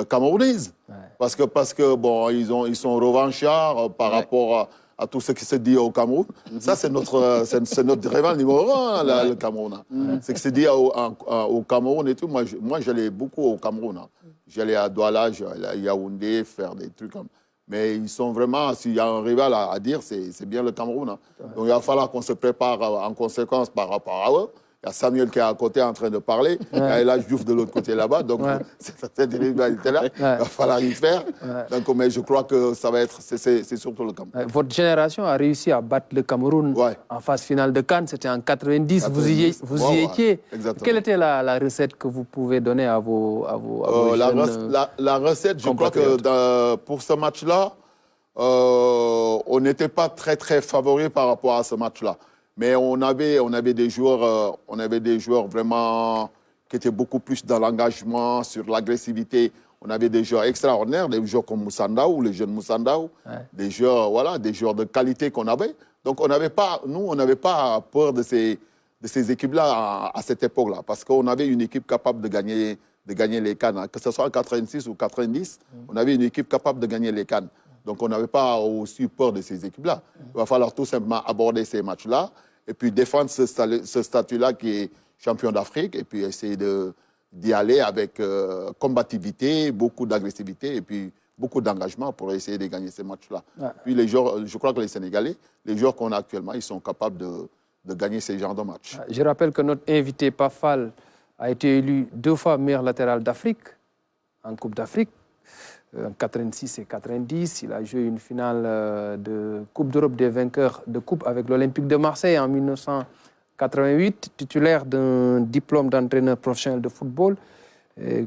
camerounaise. Ouais. Parce que bon, ils sont revanchards par rapport à tout ce qui se dit au Cameroun. Ça, c'est notre rival numéro 1, le Cameroun. Ce qui se dit au Cameroun et tout. Moi, j'allais beaucoup au Cameroun. J'allais à Douala, j'allais à Yaoundé, faire des trucs comme... Mais ils sont vraiment, s'il y a un rival à dire, c'est bien le Cameroun. Donc il va falloir qu'on se prépare en conséquence par rapport à eux. Il y a Samuel qui est à côté en train de parler. Il y a Elhadji Diouf de l'autre côté là-bas. Donc cette rivalité-là, il va falloir y faire. Donc, mais je crois que ça va être, c'est surtout le Cameroun. Votre génération a réussi à battre le Cameroun en phase finale de CAN. C'était en 90. Vous y étiez. Exactement. Quelle était la recette que vous pouvez donner à vos jeunes la recette, je crois que pour ce match-là, on n'était pas très favoris par rapport à ce match-là. Mais on avait des joueurs vraiment qui étaient beaucoup plus dans l'engagement, sur l'agressivité. On avait des joueurs extraordinaires, des joueurs comme Moussandaou, les jeunes Moussandaou, des joueurs de qualité qu'on avait. Donc on n'avait pas peur de ces équipes-là à cette époque-là, parce qu'on avait une équipe capable de gagner les CAN, que ce soit en 86 ou 90, on avait une équipe capable de gagner les CAN. Donc on n'avait pas aussi peur de ces équipes-là. Il va falloir tout simplement aborder ces matchs-là et puis défendre ce statut-là qui est champion d'Afrique et puis essayer d'y aller avec combativité, beaucoup d'agressivité et puis beaucoup d'engagement pour essayer de gagner ces matchs-là. Puis les joueurs, je crois que les Sénégalais, les joueurs qu'on a actuellement, ils sont capables de gagner ces genres de matchs. Je rappelle que notre invité Pafal a été élu 2 fois meilleur latéral d'Afrique en Coupe d'Afrique. En 86 et 90, il a joué une finale de Coupe d'Europe des vainqueurs de Coupe avec l'Olympique de Marseille en 1988, titulaire d'un diplôme d'entraîneur professionnel de football,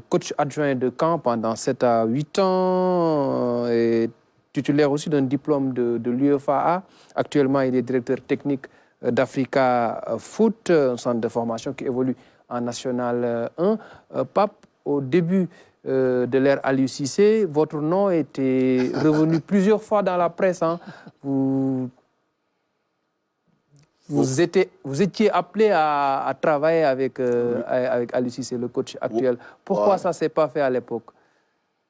coach adjoint de camp pendant 7 à 8 ans, et titulaire aussi d'un diplôme de l'UEFAA. Actuellement, il est directeur technique d'Africa Foot, un centre de formation qui évolue en National 1. Pape, au début de l'ère Aliou Cissé, votre nom était revenu plusieurs fois dans la presse. Hein. Vous étiez appelé à travailler avec Aliou Cissé, le coach actuel. Pourquoi ça ne s'est pas fait à l'époque?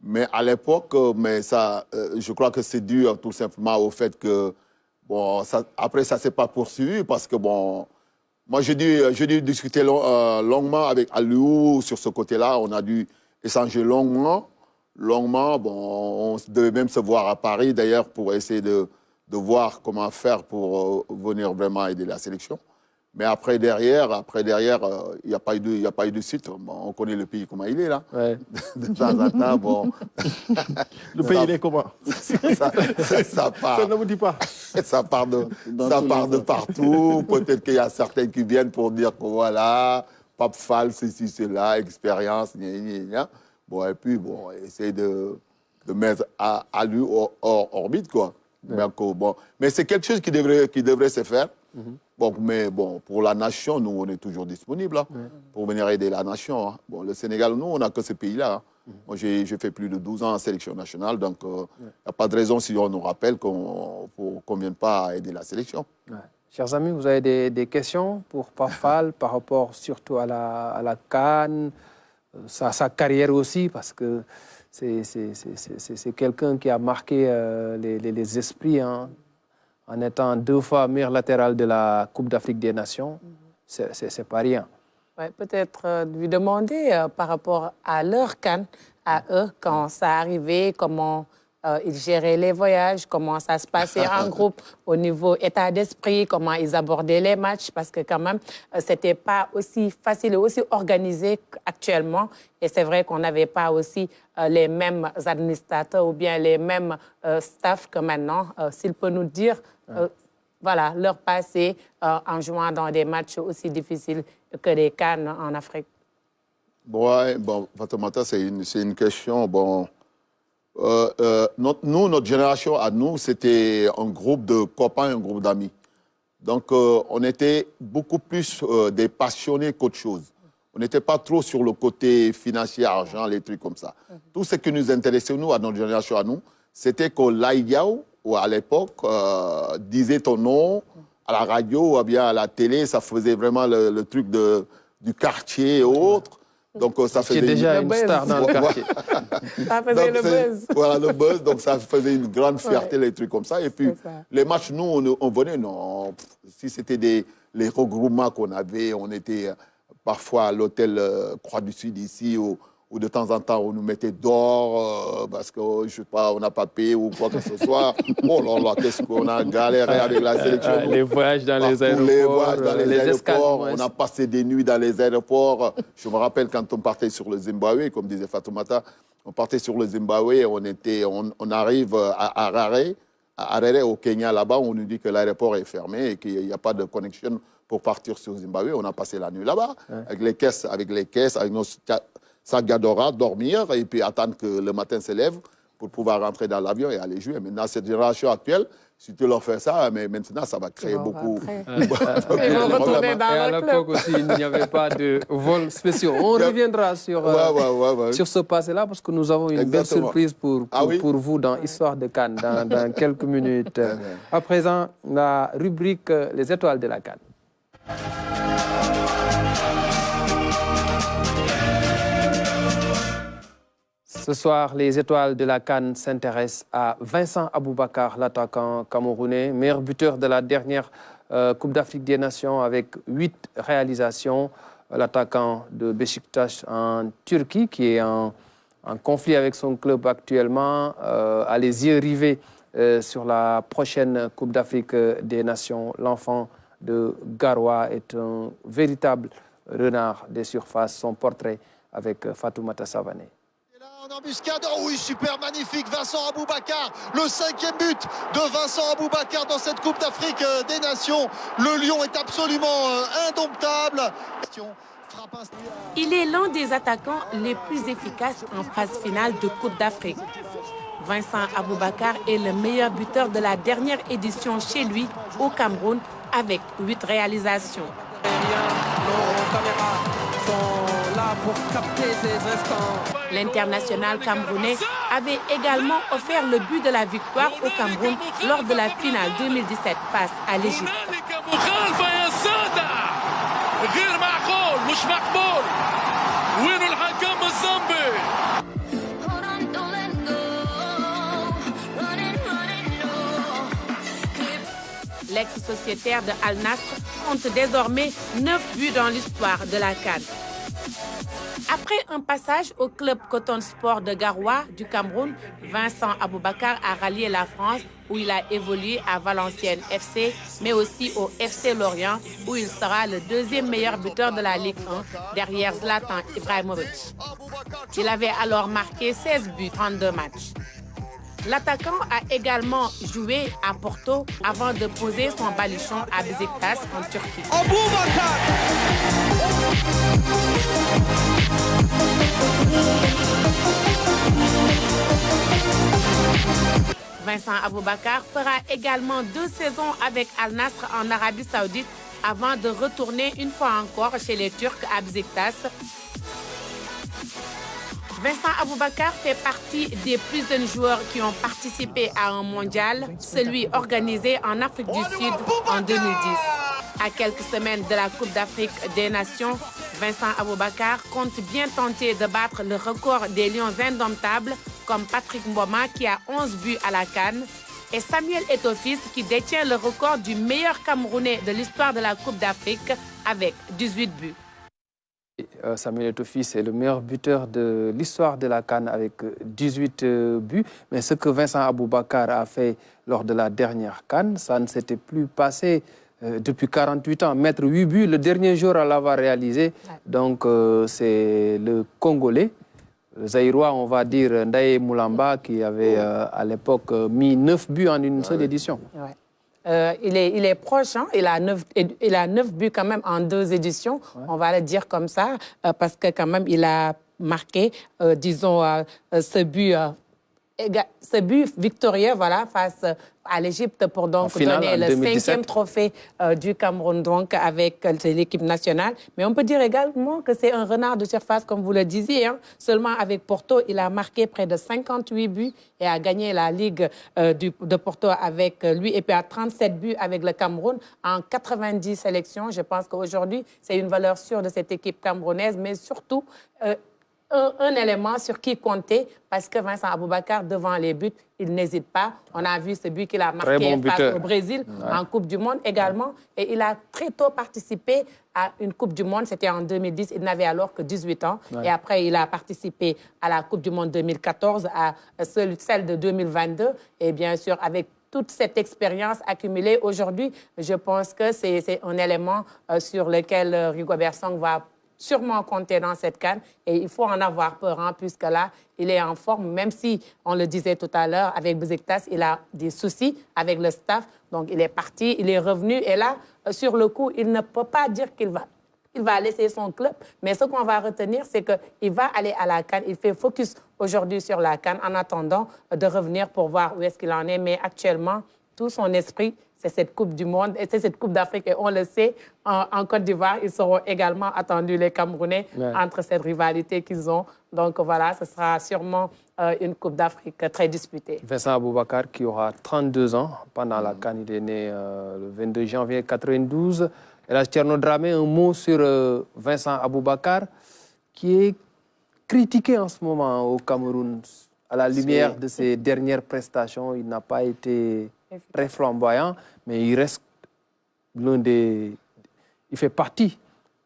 Mais à l'époque, je crois que c'est dû tout simplement au fait que Bon, après, ça ne s'est pas poursuivi parce que, bon, moi, j'ai dû discuter longuement avec Aliou sur ce côté-là. On a dû échanger longuement. Bon, on devait même se voir à Paris, d'ailleurs, pour essayer de voir comment faire pour venir vraiment aider la sélection. Mais après, derrière, il n'y a pas eu de suite. Bon, on connaît le pays comment il est, là. Ouais. De temps en temps, bon... Le pays, il est comment? Ça part. Ça ne vous dit pas. Ça part de partout. Peut-être qu'il y a certains qui viennent pour dire que voilà, Pape Fall, ceci, cela, expérience, gna. Bon, et puis, bon, essayer de mettre à lui hors orbite, quoi. Ouais. Mais c'est quelque chose qui devrait se faire. Bon, mais bon, pour la nation, nous, on est toujours disponibles hein, pour venir aider la nation. Hein. Bon, le Sénégal, nous, on n'a que ce pays-là. Hein. Moi, j'ai fait plus de 12 ans en sélection nationale, donc il n'y a pas de raison, si on nous rappelle, qu'on ne vienne pas aider la sélection. Ouais. Chers amis, vous avez des questions pour Pafal par rapport surtout à la CAN, sa carrière aussi, parce que c'est quelqu'un qui a marqué les esprits, hein, en étant 2 fois meilleur latéral de la Coupe d'Afrique des Nations. C'est pas rien. Ouais, peut-être lui demander par rapport à leur CAN, à eux, quand ça arrivait, comment ils géraient les voyages, comment ça se passait en groupe, au niveau état d'esprit, comment ils abordaient les matchs, parce que quand même, c'était pas aussi facile et aussi organisé qu'actuellement. Et c'est vrai qu'on n'avait pas aussi les mêmes administrateurs ou bien les mêmes staffs que maintenant. S'il peut nous dire, voilà, leur passé en jouant dans des matchs aussi difficiles que les CAN en Afrique. Ouais, bon, Fatoumata, c'est une question, bon... notre génération, à nous, c'était un groupe de copains, un groupe d'amis. Donc, on était beaucoup plus des passionnés qu'autre chose. On n'était pas trop sur le côté financier, argent, les trucs comme ça. Tout ce qui nous intéressait, nous, à notre génération, à nous, c'était que l'Aïdiaou, ou à l'époque, disait ton nom à la radio ou bien à la télé. Ça faisait vraiment le truc du quartier et autres. Donc, ça faisait déjà une star dans le quartier. Ça faisait le buzz. Voilà, le buzz. Donc, ça faisait une grande fierté, les trucs comme ça. Et puis, les matchs, nous, on venait, non. Si c'était les regroupements qu'on avait, on était parfois à l'hôtel Croix du Sud ici, ou de temps en temps, on nous mettait dehors parce que, je sais pas, on n'a pas payé ou quoi que ce soit. Oh là là, qu'est-ce qu'on a galéré avec la sélection. Les voyages dans les aéroports, les voyages dans les aéroports. Escales, on a passé des nuits dans les aéroports. Je me rappelle quand on partait sur le Zimbabwe, comme disait Fatoumata, on partait sur le Zimbabwe, on arrive à Harare, au Kenya, là-bas, on nous dit que l'aéroport est fermé et qu'il n'y a pas de connexion pour partir sur Zimbabwe. On a passé la nuit là-bas, avec les caisses, avec nos sagadora, dormir et puis attendre que le matin se lève pour pouvoir rentrer dans l'avion et aller jouer. Maintenant, cette génération actuelle, si tu leur fais ça, mais maintenant, ça va créer beaucoup. Ils vont retourner dans à l'époque aussi, il n'y avait pas de vol spéciaux. On reviendra sur ce passé-là parce que nous avons une belle surprise pour vous dans Histoire de CAN dans quelques minutes. À présent, la rubrique Les étoiles de la CAN. Ce soir, les étoiles de la CAN s'intéressent à Vincent Aboubakar, l'attaquant camerounais, meilleur buteur de la dernière Coupe d'Afrique des Nations avec 8 réalisations. L'attaquant de Beşiktaş en Turquie, qui est en conflit avec son club actuellement, a les yeux rivés sur la prochaine Coupe d'Afrique des Nations. L'enfant de Garoua est un véritable renard des surfaces. Son portrait avec Fatoumata Savané. En embuscade, oh oui, super, magnifique, Vincent Aboubakar, le 5e but de Vincent Aboubakar dans cette Coupe d'Afrique des Nations. Le Lion est absolument indomptable. Il est l'un des attaquants les plus efficaces en phase finale de Coupe d'Afrique. Vincent Aboubakar est le meilleur buteur de la dernière édition chez lui au Cameroun avec 8 réalisations. Pour capter ces instants. L'international camerounais avait également offert le but de la victoire au Cameroun lors de la finale 2017 face à l'Égypte. l'ex-sociétaire de Al Nassr compte désormais 9 buts dans l'histoire de la CAN. Après un passage au club Coton Sport de Garoua du Cameroun, Vincent Aboubakar a rallié la France où il a évolué à Valenciennes FC, mais aussi au FC Lorient où il sera le deuxième meilleur buteur de la Ligue 1 derrière Zlatan Ibrahimovic. Il avait alors marqué 16 buts, 32 matchs. L'attaquant a également joué à Porto avant de poser son baluchon à Beşiktaş en Turquie. Vincent Aboubakar fera également 2 saisons avec Al Nassr en Arabie Saoudite avant de retourner une fois encore chez les Turcs à Beşiktaş. Vincent Aboubakar fait partie des plus jeunes joueurs qui ont participé à un mondial, celui organisé en Afrique du Sud en 2010. À quelques semaines de la Coupe d'Afrique des Nations, Vincent Aboubakar compte bien tenter de battre le record des Lions indomptables comme Patrick Mboma qui a 11 buts à la CAN et Samuel Eto'o qui détient le record du meilleur Camerounais de l'histoire de la Coupe d'Afrique avec 18 buts. Samuel Eto'o est le meilleur buteur de l'histoire de la CAN avec 18 buts. Mais ce que Vincent Aboubakar a fait lors de la dernière CAN, ça ne s'était plus passé depuis 48 ans. Mettre 8 buts, le dernier jour à l'avoir réalisé. Donc c'est le Congolais, le Zaïrois, on va dire Ndaye Moulamba, qui avait à l'époque mis 9 buts en une seule édition. Ouais. Il est proche, hein? Il a 9 buts quand même en 2 éditions, on va le dire comme ça, parce que quand même il a marqué, disons, ce but victorieux voilà, face à l'Égypte pour donc donner le 5e trophée du Cameroun donc, avec l'équipe nationale. Mais on peut dire également que c'est un renard de surface, comme vous le disiez. Hein. Seulement avec Porto, il a marqué près de 58 buts et a gagné la Ligue de Porto avec lui. Et puis à 37 buts avec le Cameroun en 90 sélections. Je pense qu'aujourd'hui, c'est une valeur sûre de cette équipe camerounaise, mais surtout un élément sur qui compter, parce que Vincent Aboubakar, devant les buts, il n'hésite pas. On a vu ce but qu'il a marqué face au Brésil en Coupe du Monde également. Et il a très tôt participé à une Coupe du Monde. C'était en 2010. Il n'avait alors que 18 ans. Et après, il a participé à la Coupe du Monde 2014, à celle de 2022. Et bien sûr, avec toute cette expérience accumulée aujourd'hui, je pense que c'est un élément sur lequel Rigobert Song va sûrement compter dans cette CAN et il faut en avoir peur, hein, puisque là, il est en forme, même si, on le disait tout à l'heure, avec Beşiktaş, il a des soucis avec le staff, donc il est parti, il est revenu et là, sur le coup, il ne peut pas dire qu'il va laisser son club, mais ce qu'on va retenir, c'est qu'il va aller à la CAN, il fait focus aujourd'hui sur la CAN en attendant de revenir pour voir où est-ce qu'il en est, mais actuellement, tout son esprit, c'est cette Coupe du Monde et c'est cette Coupe d'Afrique. Et on le sait, en Côte d'Ivoire, ils seront également attendus, les Camerounais, entre cette rivalité qu'ils ont. Donc voilà, ce sera sûrement une Coupe d'Afrique très disputée. Vincent Aboubakar, qui aura 32 ans pendant la CAN, il est né le 22 janvier 1992. Et là, Thierno Dramé, un mot sur Vincent Aboubakar, qui est critiqué en ce moment au Cameroun. À la lumière de ses dernières prestations, il n'a pas été très flamboyant, mais il reste l'un des... Il fait partie,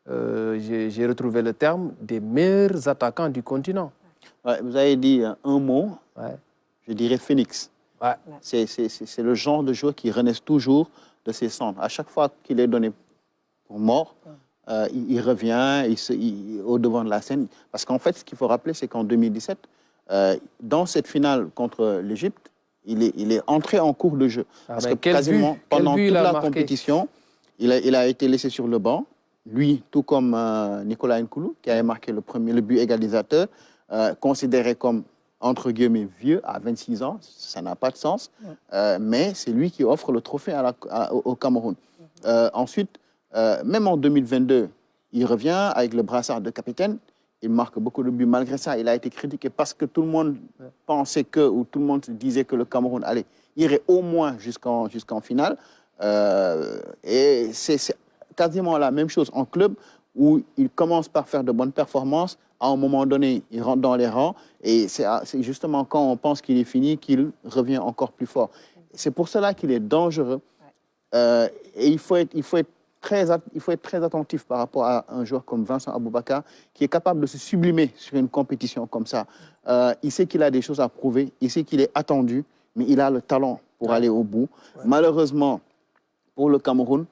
j'ai retrouvé le terme, des meilleurs attaquants du continent. Ouais, vous avez dit un mot, je dirais phénix. C'est le genre de joueur qui renaît toujours de ses cendres. À chaque fois qu'il est donné pour mort, il revient au-devant de la scène. Parce qu'en fait, ce qu'il faut rappeler, c'est qu'en 2017, dans cette finale contre l'Égypte, il est entré en cours de jeu. Parce que quasiment pendant toute la compétition, il a été laissé sur le banc. Lui, tout comme Nicolas Nkoulou, qui avait marqué le but égalisateur, considéré comme, entre guillemets, vieux à 26 ans. Ça n'a pas de sens. Mais c'est lui qui offre le trophée au Cameroun. Ensuite, même en 2022, il revient avec le brassard de capitaine. Il marque beaucoup de buts. Malgré ça, il a été critiqué parce que tout le monde pensait ou tout le monde disait que le Cameroun irait au moins jusqu'en finale. Et c'est quasiment la même chose en club où il commence par faire de bonnes performances. À un moment donné, il rentre dans les rangs. Et c'est justement quand on pense qu'il est fini qu'il revient encore plus fort. C'est pour cela qu'il est dangereux. Et il faut être très attentif par rapport à un joueur comme Vincent Aboubakar qui est capable de se sublimer sur une compétition comme ça. Il sait qu'il a des choses à prouver, il sait qu'il est attendu, mais il a le talent pour aller au bout. Ouais. Malheureusement, pour le Cameroun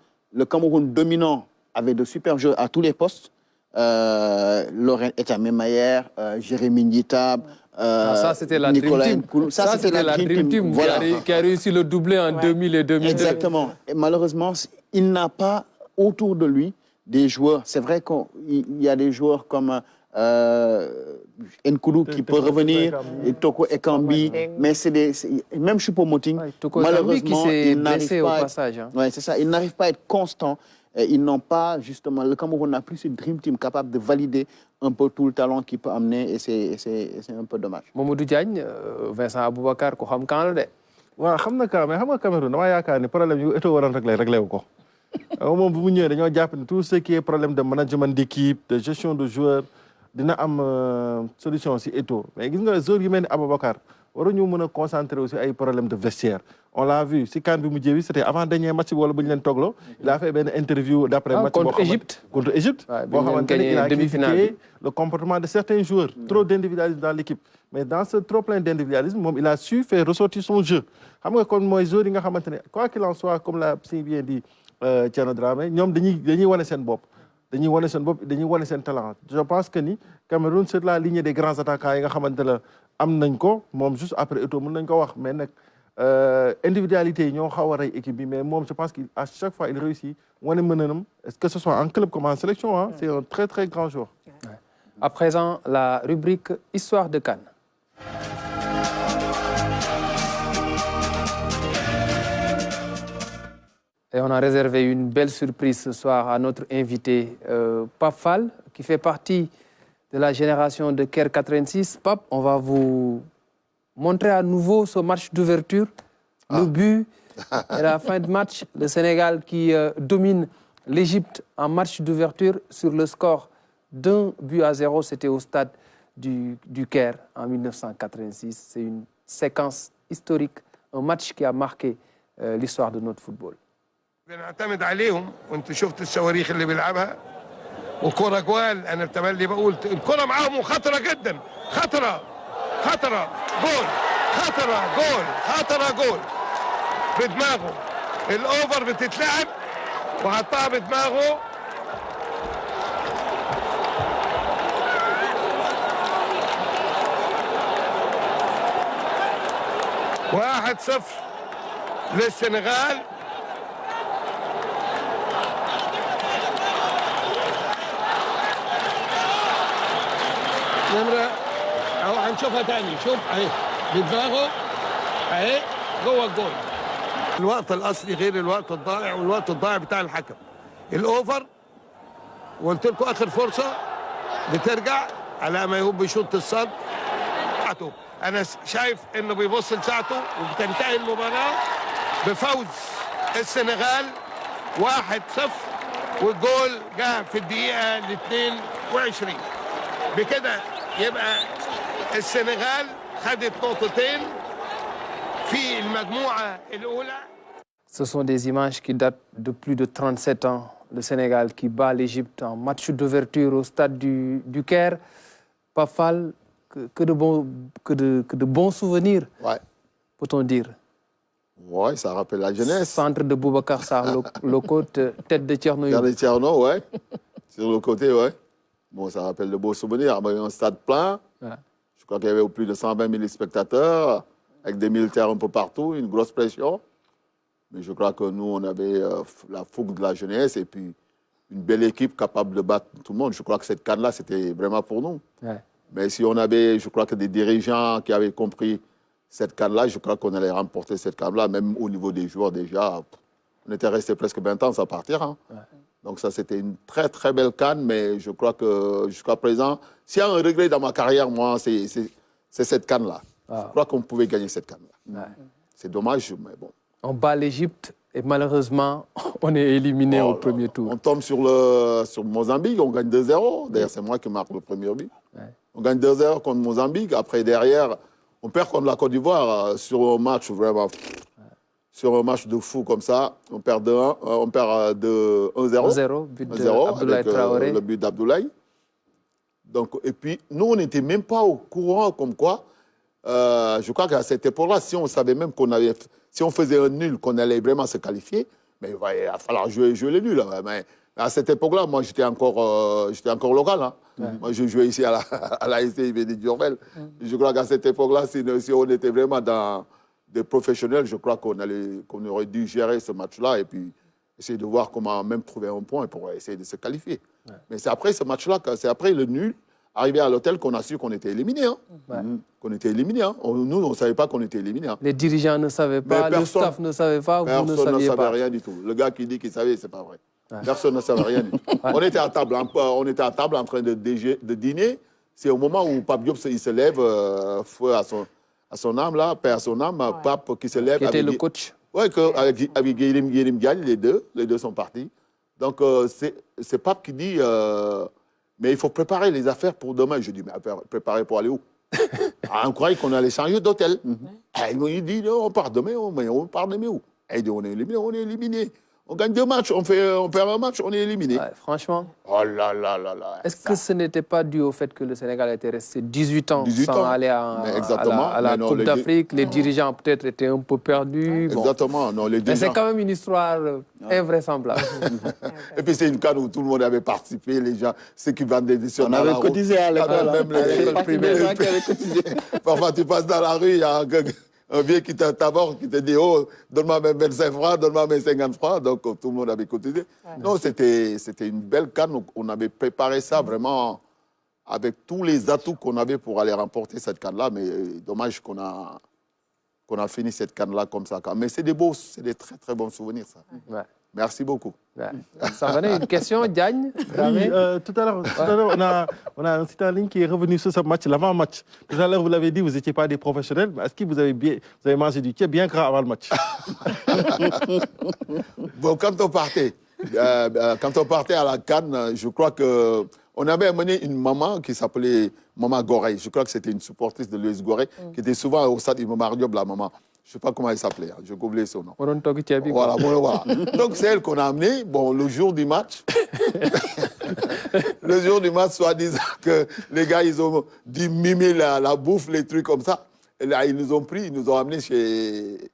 dominant avait de super jeux à tous les postes. Laurent Etamemayer, Jérémy Nditab, ça c'était la Nicolas Dream Team. Ça c'était la Dream Team voilà. qui a réussi le doublé en 2000 et 2002. Exactement. Et malheureusement, il n'a pas autour de lui des joueurs. C'est vrai qu'il y a des joueurs comme Nkoudou qui peut revenir, et Toko Ekambi, mais même Choupo-Moting, malheureusement, il n'arrive pas. Ouais, c'est ça. Il n'arrive pas à être constant. Et ils n'ont pas, justement, le Cameroun n'a plus ce Dream Team capable de valider un peu tout le talent qu'il peut amener et c'est un peu dommage. Mamadou Diagne, Vincent Aboubakar, ko xam kan la de. waaw xam na ka mais xam nga Cameroun dama yaakaar ne problème yu Eto'o waroon réglé wu ko. Moom bu mu ñëwee dañoo jàpp ne tout ce qui est problème de management d'équipe, de gestion de joueurs dina am solution si Eto'o mais gis nga joueurs yu mel ni Aboubakar waruñu mën a concentrer aussi ay problème de vestiaire. On l'a vu si CAN bi mu jéewi c'était avant dernier match wala bu ñu leen toogloo il a fait benn interview d'après match contre Égypte boo xamante ne il a critiqué le comportement de certains joueurs trop d'individualisme dans l'équipe mais dans ce trop plein d'individualisme moom il a su faire ressortir son jeu xam nga kon mooy joueurs yi nga xamante ne quoi qu'il en soit comme l'a si bien dit Thierno Dramé ñoom dañuy wane seen bopp dañuy wane seen talent je pense que ni Cameroun sur la ligne des grands attaquants yi nga xamante la am nañ ko moom juste après Eto'o mën nañ ko wax mais nag individualité ñoo xaw a rey équipe bi mais moom je pense qu'à chaque fois il réussit wane mënanam que ce soit en club comme en sélection hein, c'est un très très grand joueur. À présent la rubrique Histoire de CAN. Et on a réservé une belle surprise ce soir à notre invité Pape Fall qui fait partie de la génération de Caire 86. Pape, on va vous montrer à nouveau ce match d'ouverture, le but et la fin de match. Le Sénégal qui domine l'Égypte en match d'ouverture sur le score d'1-0. C'était au stade du Caire en 1986. C'est une séquence historique, un match qui a marqué l'histoire de notre football. بنعتمد عليهم وانت شفت الصواريخ اللي بيلعبها وكرة جوال انا بتملي بقول الكرة معاهم وخطرة جدا خطرة جول خطرة جول بدماغه الاوفر بتتلعب وحطها بدماغه واحد صفر للسنغال نمرة اهو هنشوفها تاني شوف اهي بدماغه اهي جوه الجول الوقت الاصلي غير الوقت الضائع والوقت الضائع بتاع الحكم الاوفر وقلت لكم اخر فرصه بترجع على ما يهوب بيشوط الصد انا شايف انه بيبص لساعته وبتنتهي المباراه بفوز السنغال 1-0 والجول جاء في الدقيقه 22 بكده يبقى السنغال خدت نقطتين في المجموعة الأولى. Ce sont des images qui datent de plus de 37 ans. Le Sénégal qui bat l'Égypte en match d'ouverture au stade du Caire. Pafal, que de bons souvenirs, ouais. Peut-on dire. Oui, ça rappelle la jeunesse. Centre de Boubacar Sarr, le côté, tête de Thierno. Tête de Thierno, ouais. Sur le côté, ouais. Bon, ça rappelle de beaux souvenirs. Un stade plein. Ouais. Je crois qu'il y avait plus de 120 000 spectateurs, avec des militaires un peu partout, une grosse pression. Mais je crois que nous, on avait la fougue de la jeunesse et puis une belle équipe capable de battre tout le monde. Je crois que cette CAN-là, c'était vraiment pour nous. Ouais. Mais si on avait, je crois que des dirigeants qui avaient compris cette CAN-là, je crois qu'on allait remporter cette CAN-là, même au niveau des joueurs déjà. On était resté presque 20 ans sans partir. Hein. Ouais. Donc ça, c'était une très, très belle CAN, mais je crois que jusqu'à présent, s'il y a un regret dans ma carrière, moi, c'est cette CAN-là. Ah. Je crois qu'on pouvait gagner cette CAN-là. Ouais. C'est dommage, mais bon. On bat l'Égypte et malheureusement, on est éliminé au premier tour. On tombe sur Mozambique, on gagne 2-0. D'ailleurs, c'est moi qui marque le premier but. Ouais. On gagne 2-0 contre Mozambique. Après, derrière, on perd contre la Côte d'Ivoire sur un match vraiment... sur un match de fou comme ça, on perd de 1-0. 1-0, but d'Abdoulaye Traoré. Le but d'Abdoulaye. Donc, et puis, nous, on n'était même pas au courant comme quoi. Je crois qu'à cette époque-là, si on savait même si on faisait un nul, qu'on allait vraiment se qualifier, mais il va falloir jouer les nuls. Mais à cette époque-là, moi, j'étais encore local. Hein. Moi, je jouais ici à la STIV de Diourbel. Je crois qu'à cette époque-là, si on était vraiment dans des professionnels, je crois qu'on aurait dû gérer ce match-là et puis essayer de voir comment même trouver un point pour essayer de se qualifier. Mais c'est après ce match-là, c'est après le nul, arrivé à l'hôtel, qu'on a su qu'on était éliminé. Hein. Qu'on était éliminé. Hein. Nous, on ne savait pas qu'on était éliminé. Hein. Les dirigeants ne savaient pas, le staff ne savait pas, vous ne saviez pas. Personne ne savait rien du tout. Le gars qui dit qu'il savait, ce n'est pas vrai. Personne ne savait rien du tout. On était à table en train de dîner. C'est au moment où Pape Diop il se lève, feu à son âme, là, paix à son âme, Pape qui se lève. Qui était le coach. Oui, avec Guérim Diagne, les deux sont partis. Donc, c'est Pape qui dit, mais il faut préparer les affaires pour demain. Je dis, mais préparer pour aller où? On croyait qu'on allait changer d'hôtel. Il dit, non, on part demain, on part demain où? Il dit, on est éliminé. On gagne 2 matchs, on perd un match, on est éliminé. Ouais, franchement. Oh là là là là. Est-ce que ce n'était pas dû au fait que le Sénégal était resté 18 ans sans aller à la Coupe d'Afrique? Les dirigeants peut-être étaient un peu perdus. Exactement. Non, mais c'est quand même une histoire invraisemblable. Et puis c'est une canne où tout le monde avait participé, les gens, ceux qui vendaient des On avait cotisé à l'école. Même l'école primaire. Parfois tu passes dans la rue, il y a un vieux qui t'aborde, qui te dit, oh, donne-moi mes 25 francs, donne-moi mes 50 francs. Donc, tout le monde avait cotisé. Non, c'était une belle canne. On avait préparé ça vraiment avec tous les atouts qu'on avait pour aller remporter cette canne-là. Mais dommage qu'on a fini cette canne-là comme ça. Mais c'est des très, très bons souvenirs, ça. Ouais. Merci beaucoup. Ouais. Ça venait une question, Diagne? Oui, tout à l'heure, on a un site en ligne qui est revenu sur ce match, l'avant-match. Tout à l'heure, vous l'avez dit, vous n'étiez pas des professionnels. Est-ce que vous avez mangé du thé bien gras avant le match? Bon, quand on partait à la CAN, je crois qu'on avait amené une maman qui s'appelait Maman Gorey. Je crois que c'était une supportrice de l'US Gorey, qui était souvent au stade Iba Mar Diop, la maman. Je ne sais pas comment elle s'appelait, hein. J'ai oublié son nom. Voilà. Donc c'est elle qu'on a amenée. Bon, le jour du match, soi-disant que les gars, ils ont dû mimer la bouffe, les trucs comme ça. Et là, ils nous ont amenés chez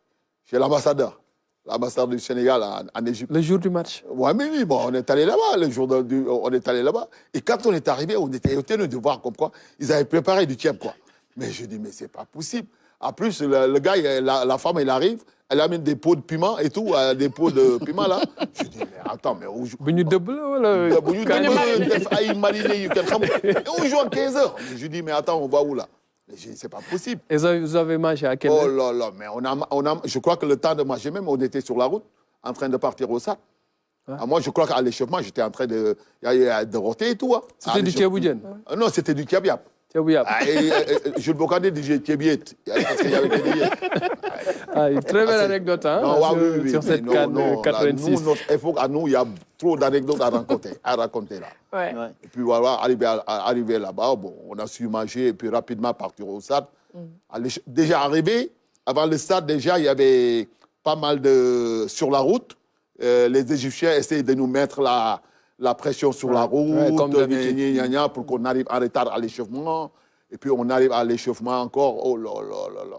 l'ambassadeur du Sénégal en Égypte. Le jour du match? Oui, mais oui, bon, on est allé là-bas, on est allé là-bas. Et quand on est arrivé, on était étonnés de voir comme quoi ils avaient préparé du tiep, quoi. Mais je dis, mais c'est pas possible. En plus, le gars, la femme, elle arrive, elle amène des pots de piment et tout, des pots de piment là. Je dis, mais attends, mais où joue? On joue à 15h. Je dis, mais attends, on va où là? C'est pas possible. Et vous avez mangé à quelle heure? Oh là là, mais je crois que le temps de manger même, on était sur la route, en train de partir au SAT. Moi, je crois qu'à l'échauffement, j'étais en train de roter et tout. Hein. C'était du Tiaboudienne? Non, c'était du Kiabiap. Jules Bocandé disait Tiabiet. Parce qu'il y avait des billets. Une très belle anecdote, hein, sur cette CAN 86. À nous, il y a trop d'anecdotes à raconter là. Ouais. Et puis voilà, arrivé là-bas, bon, on a su manger et puis rapidement partir au stade. Déjà arrivé, avant le stade, déjà, il y avait pas mal sur la route. Les Égyptiens essayaient de nous mettre la pression sur la route, pour qu'on arrive en retard à l'échauffement. Et puis on arrive à l'échauffement encore. Oh là là là là.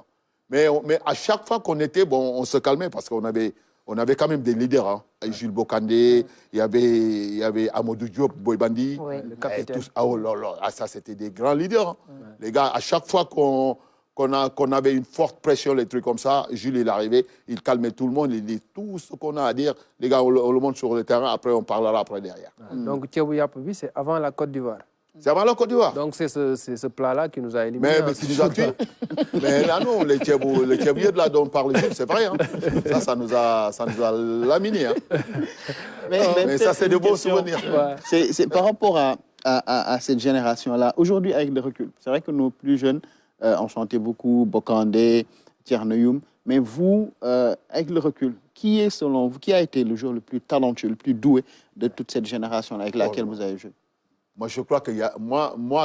Mais à chaque fois qu'on était, bon, on se calmait parce qu'on avait quand même des leaders. Hein. Jules Bocandé, il y avait Amadou Diop, Boybandi. Le capitaine. Oh là là, ça c'était des grands leaders. Hein. Les gars, à chaque fois qu'on avait une forte pression, les trucs comme ça, Jules il arrivait, il calmait tout le monde, il dit tout ce qu'on a à dire. Les gars, on le monte sur le terrain, après on parlera après derrière. Donc Thiabou Yapoui, c'est avant la Côte d'Ivoire. C'est avant la Côte d'Ivour. Donc c'est ce plat-là qui nous a éliminés. Mais qui nous a tués. Mais là non, les Thiabouilles là dont on parle, c'est vrai. Hein. Ça nous a laminés. Hein. Mais ça, c'est de beaux souvenirs. Ouais. C'est par rapport à cette génération-là. Aujourd'hui, avec le recul, c'est vrai que nos plus jeunes ont chanté beaucoup, Bocandé, Thiernoyoum. Mais vous, avec le recul, qui est selon vous, qui a été le joueur le plus talentueux, le plus doué de toute cette génération avec laquelle vous avez joué? Moi, je crois que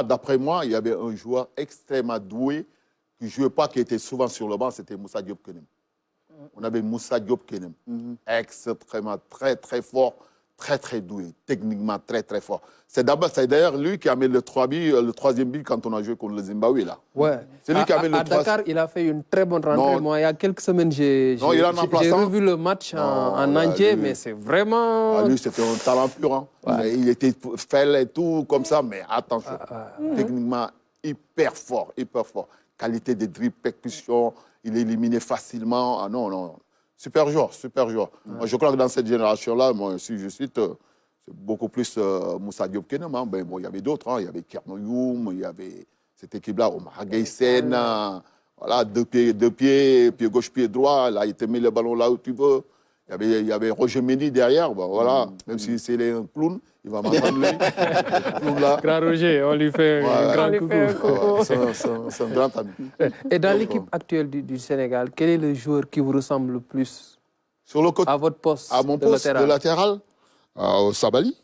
d'après moi, il y avait un joueur extrêmement doué qui ne jouait pas, qui était souvent sur le banc, c'était Moussa Diop Kenem. On avait Moussa Diop Kenem, extrêmement, très, très fort, très, très doué, techniquement très, très fort. C'est d'ailleurs lui qui a mis le troisième but quand on a joué contre le Zimbabwe, là. Ouais. C'est lui qui a mis le Dakar, il a fait une très bonne rentrée. Moi, il y a quelques semaines, j'ai revu le match en entier, mais c'est vraiment... Lui, c'était un talent pur. Hein. Ouais. Il était faible et tout, comme ça, mais attention, techniquement, hyper fort, hyper fort. Qualité de dribble, percussion, il éliminait facilement. Ah non, non. Super joueur, super joueur. Moi, je crois que dans cette génération-là, moi, si je cite, c'est beaucoup plus Moussa Diop Kenem. Hein. Ben, bon, il y avait d'autres. Hein. Il y avait Kerno Youm, il y avait cette équipe-là, Omar Gaysen. Voilà, deux pieds, pied gauche, pied droit. Là, il te met le ballon là où tu veux. Il y avait Roger Mendy derrière. Ben, voilà. Même si c'est un clown, il va m'entendre lui. Grand Roger, on lui fait un grand coucou. C'est un grand ami. Et dans l'équipe actuelle du Sénégal, quel est le joueur qui vous ressemble le plus sur le côté, à votre poste? À mon poste de latéral, Sabali.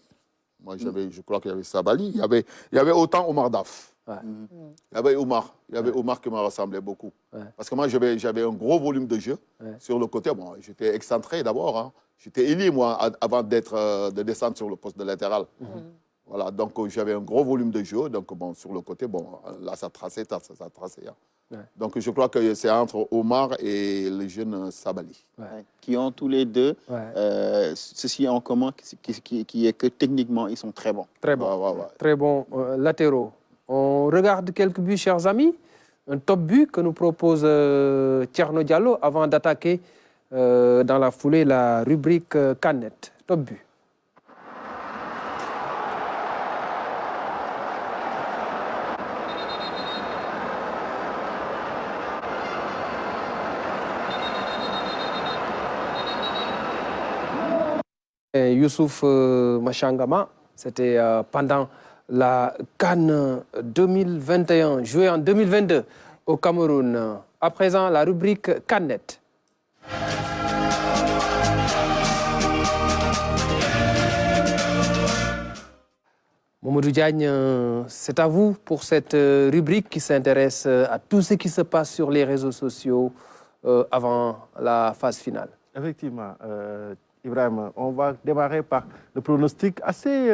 Moi, je crois qu'il y avait Sabali. Il y avait autant Omar Daf. Ouais. Il y avait Omar qui m'a ressemblé beaucoup. Ouais. Parce que moi, j'avais un gros volume de jeu sur le côté. Bon, j'étais excentré d'abord. Hein. J'étais ailier, moi, avant de descendre sur le poste de latéral. Voilà, donc j'avais un gros volume de jeu. Donc, bon, sur le côté, bon, là, ça traçait. Hein. Ouais. Donc, je crois que c'est entre Omar et le jeune Sabali. Ouais. Qui ont tous les deux ceci en commun, qui est que techniquement, ils sont très bons. Très bons. Très bons latéraux. On regarde quelques buts, chers amis. Un top but que nous propose Thierno Diallo avant d'attaquer dans la foulée la rubrique Canette. Top but. Youssouf Machangama, c'était pendant la CAN 2021, jouée en 2022 au Cameroun. À présent, la rubrique Canette. Mamadou Diagne, c'est à vous pour cette rubrique qui s'intéresse à tout ce qui se passe sur les réseaux sociaux avant la phase finale. Effectivement, Ibrahim, on va démarrer par le pronostic assez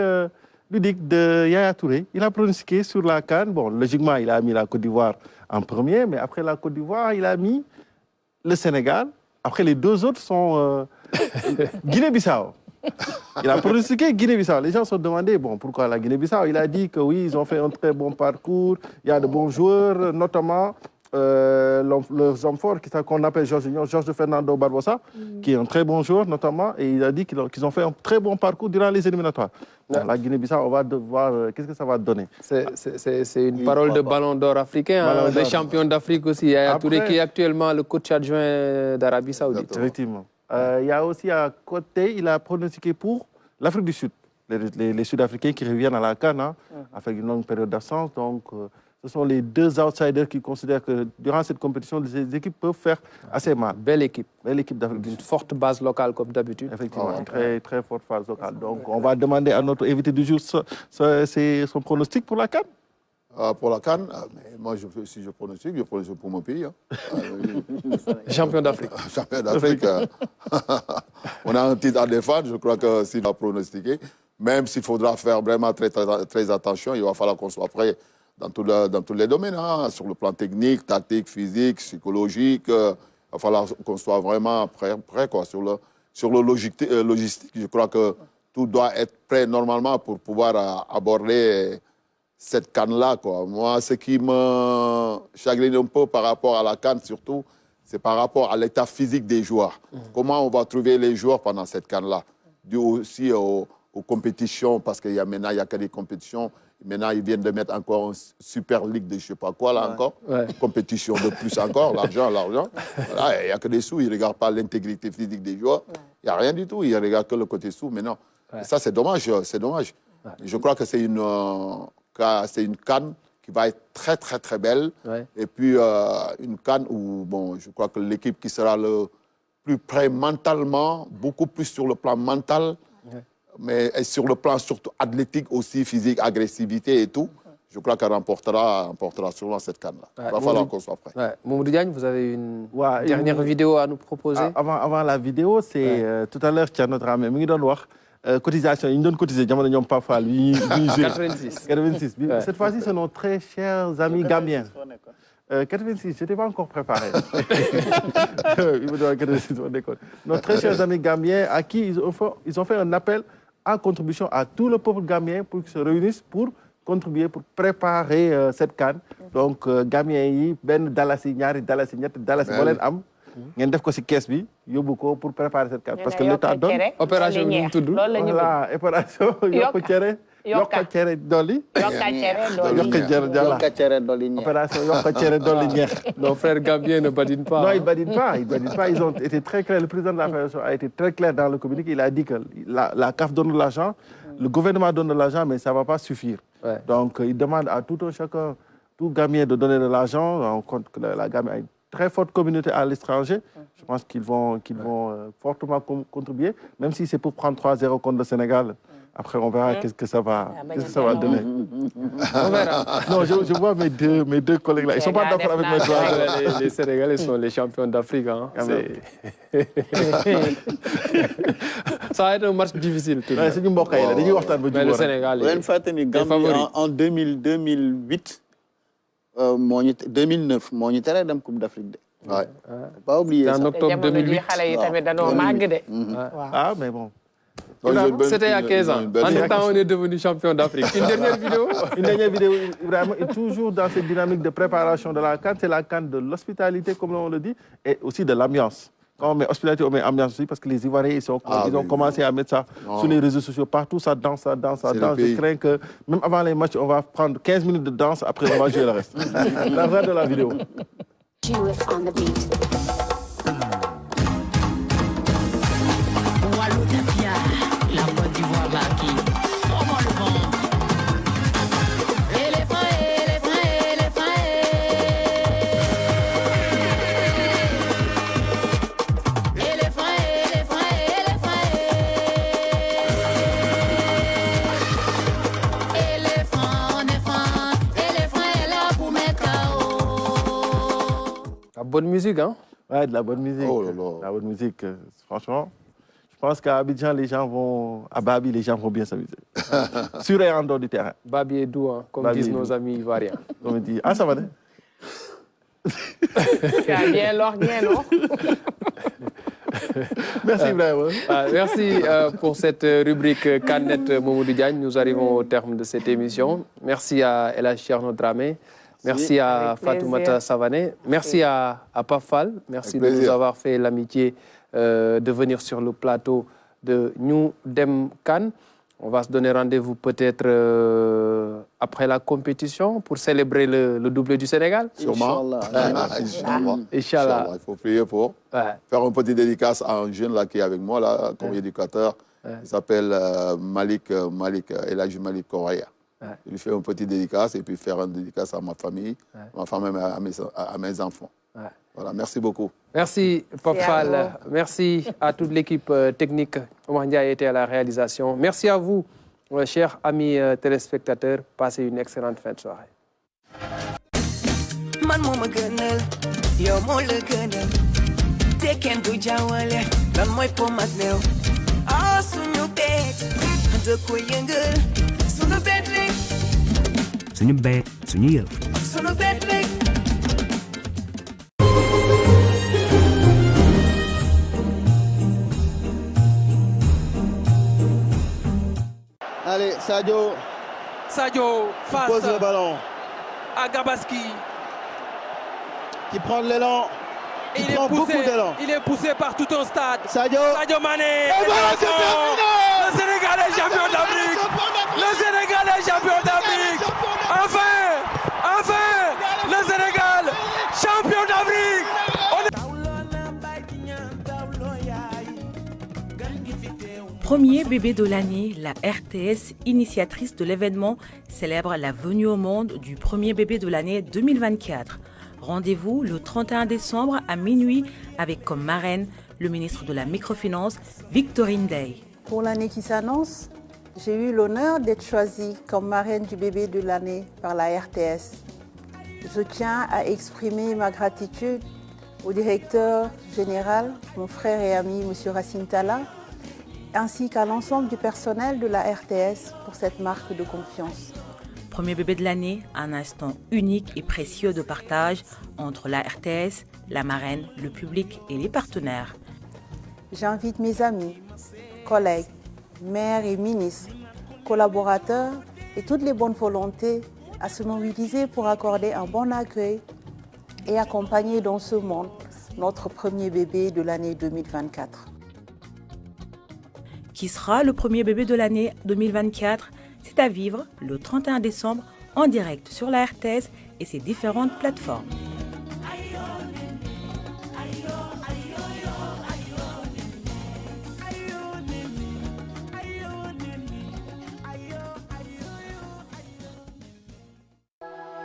ludique de Yaya Touré. Il a pronostiqué sur la CAN. Bon, logiquement, il a mis la Côte d'Ivoire en premier, mais après la Côte d'Ivoire, il a mis le Sénégal. Après, les deux autres sont Guinée-Bissau. Il a pronostiqué Guinée-Bissau. Les gens se sont demandé, bon, pourquoi la Guinée-Bissau? Il a dit que oui, ils ont fait un très bon parcours. Il y a de bons joueurs, notamment leurs hommes forts qu'on appelle Georges Fernando Barbosa, qui est un très bon joueur notamment, et il a dit qu'ils ont fait un très bon parcours durant les éliminatoires. Bon, la Guinée-Bissau, on va devoir... Qu'est-ce que ça va donner? C'est une parole de ballon d'or africain, des champions d'Afrique aussi. Yaya Touré qui est actuellement le coach adjoint d'Arabie Saoudite. Effectivement. Il y a aussi à côté, il a pronostiqué pour l'Afrique du Sud. Les Sud-Africains qui reviennent à la CAN, hein, avec une longue période d'absence. Donc, ce sont les deux outsiders qui considèrent que durant cette compétition, les équipes peuvent faire assez mal. Belle équipe. Belle équipe d'Afrique du Sud. Une forte base locale, comme d'habitude. Effectivement, une très, très forte base locale. Donc, on va demander à notre invité du jour son pronostic pour la CAN. Pour la CAN, moi, si je pronostique pour mon pays. Hein. Champion d'Afrique. Champion d'Afrique. On a un titre à défendre, je crois que s'il va pronostiquer, même s'il faudra faire vraiment très, très, très attention, il va falloir qu'on soit prêt dans tous les domaines, hein, sur le plan technique, tactique, physique, psychologique. Il va falloir qu'on soit vraiment prêt quoi, sur le logistique. Je crois que tout doit être prêt normalement pour pouvoir aborder cette CAN-là, quoi. Moi, ce qui me chagrine un peu par rapport à la CAN, surtout, c'est par rapport à l'état physique des joueurs. Comment on va trouver les joueurs pendant cette CAN-là? Dû aussi aux compétitions, parce qu'il y a maintenant, il n'y a que des compétitions. Maintenant, ils viennent de mettre encore une super ligue de je ne sais pas quoi, là encore. Compétition de plus encore, l'argent. Voilà, il n'y a que des sous, ils ne regardent pas l'intégrité physique des joueurs. Il n'y a rien du tout, ils ne regardent que le côté sous. Mais non, et ça, c'est dommage, c'est dommage. Je crois que c'est une CAN qui va être très, très, très belle. Et puis, une CAN où, bon, je crois que l'équipe qui sera le plus près mentalement, beaucoup plus sur le plan mental, mais sur le plan surtout athlétique aussi, physique, agressivité et tout, je crois qu'elle remportera sûrement cette CAN-là. Il va falloir qu'on soit prêt. Ouais. Mamadou Diagne, vous avez une dernière vidéo à nous proposer. Avant la vidéo, c'est tout à l'heure, Thierno Dramé mi ngi doon wax cotisation yi ñu doon cotiser jamono ñoom Pape Fall yi 86. Cette fois-ci, c'est nos très chers amis gambiens. 86, je n'étais pas encore préparé. Il me doit 86, on déconne. Nos très chers amis gambiens à qui ils ont fait un appel en contribution à tout le peuple gambien pour qu'ils se réunissent pour contribuer, pour préparer cette CAN. Donc, Gambien yi, ben dalasi, ñaari dalasi, ñetti dalasi, bo leen am, ngeen def ko ci caisse bi, yóbbu ko pour préparer cette CAN. Parce que l'État donne. Opération bi mu tudd. Voilà, opération yokk cere dolli. Opération yokk cere dolli ñeex. Nos frères gambiens ne badinent pas. Non, ils badinent pas. Ils ont été très clairs. Le président de la Fédération a été très clair dans le communiqué. Il a dit que la CAF donne de l'argent, le gouvernement donne de l'argent, mais ça ne va pas suffire. Ouais. Donc, il demande à tout un chacun, tout Gambien de donner de l'argent. On compte que la Gambie a une très forte communauté à l'étranger. Je pense qu'ils vont fortement contribuer, même si c'est pour prendre 3-0 contre le Sénégal. Après, on verra qu'est-ce que ça va donner. On verra. Non, je vois mes deux collègues là. Ils ne sont pas d'accord avec mes doigts. Les Sénégalais sont les champions d'Afrique. Hein. Ça va être un match difficile. C'est du mbokk yi dañuy waxtaan ba mais le Sénégal en 2008, 2009, moo ñu tere dem Coupe d'Afrique. Ouais. Pas oublier ça. En octobre 2008. Ah, mais bon. C'était il y a 15 ans. En même temps, on est devenu champion d'Afrique. Une dernière vidéo. Vraiment, et toujours dans cette dynamique de préparation de la CAN, c'est la CAN de l'hospitalité, comme on le dit, et aussi de l'ambiance. Quand on met hospitalité, on met ambiance aussi, parce que les Ivoiriens, ils ont commencé à mettre ça sur les réseaux sociaux. Partout, ça danse. Je crains que, même avant les matchs, on va prendre 15 minutes de danse, après on va jouer le reste. La vraie de la vidéo. La Côte d'Ivoire Baki. Comment le vent? Éléphant. Éléphant est là pour mettre KO. La bonne musique, hein? Ouais, de la bonne musique. Oh là là. La bonne musique, franchement. Je pense qu'à Abidjan, à Babi, les gens vont bien s'amuser. Sur et en dehors du terrain. Babi est doux, hein, comme disent nos amis ivoiriens. Comme on dit. Ah, ça va, hein? Tu as bien lorgné, non? Merci, Ibrahim. Merci pour cette rubrique Canette Mamadou Diagne. Nous arrivons au terme de cette émission. Merci à El Hadji Thierno Dramé. Merci à Fatoumata Savané. Merci à Pape Fall. Merci de nous avoir fait l'amitié de venir sur le plateau de New Dem Can. On va se donner rendez-vous peut-être après la compétition pour célébrer le doublé du Sénégal. Sûrement. Inch'Allah. Il faut prier pour faire une petite dédicace à un jeune là, qui est avec moi là, comme éducateur. Il s'appelle Malik El Hadji Malik Koraya. Je lui fais une petite dédicace et puis faire une dédicace à ma famille, ma femme et à mes enfants. Voilà, merci beaucoup. Merci, Pape Fall. Merci à toute l'équipe technique. Omar Ndiaye était à la réalisation. Merci à vous, chers amis téléspectateurs. Passez une excellente fin de soirée. Suñu bet, suñu yëf. Allez, Sadio face pose le ballon à Gabaski. Qui prend de l'élan. Il prend beaucoup d'élan. Il est poussé par tout un stade. Sadio Mané. Et voilà, c'est terminé. Le Sénégal est champion d'Afrique. Le Sénégal est champion d'Afrique. Enfin, le Sénégal, champion d'Afrique. Premier bébé de l'année, la RTS, initiatrice de l'événement, célèbre la venue au monde du premier bébé de l'année 2024. Rendez-vous le 31 décembre à minuit avec comme marraine le ministre de la Microfinance, Victorine Day. Pour l'année qui s'annonce, J'ai eu l'honneur d'être choisie comme marraine du bébé de l'année par la RTS. Je tiens à exprimer ma gratitude au directeur général, mon frère et ami, M. Racine Talla, ainsi qu'à l'ensemble du personnel de la RTS pour cette marque de confiance. Premier bébé de l'année, un instant unique et précieux de partage entre la RTS, la marraine, le public et les partenaires. J'invite mes amis, collègues, maires et ministres, collaborateurs et toutes les bonnes volontés à se mobiliser pour accorder un bon accueil et accompagner dans ce monde notre premier bébé de l'année 2024. Qui sera le premier bébé de l'année 2024? C'est à vivre le 31 décembre en direct sur la RTS et ses différentes plateformes.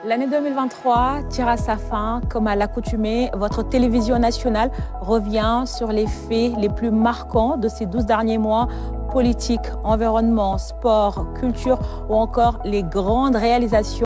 L'année 2023 tire à sa fin. Comme à l'accoutumée, votre télévision nationale revient sur les faits les plus marquants de ces 12 derniers mois. Politique, environnement, sport, culture ou encore les grandes réalisations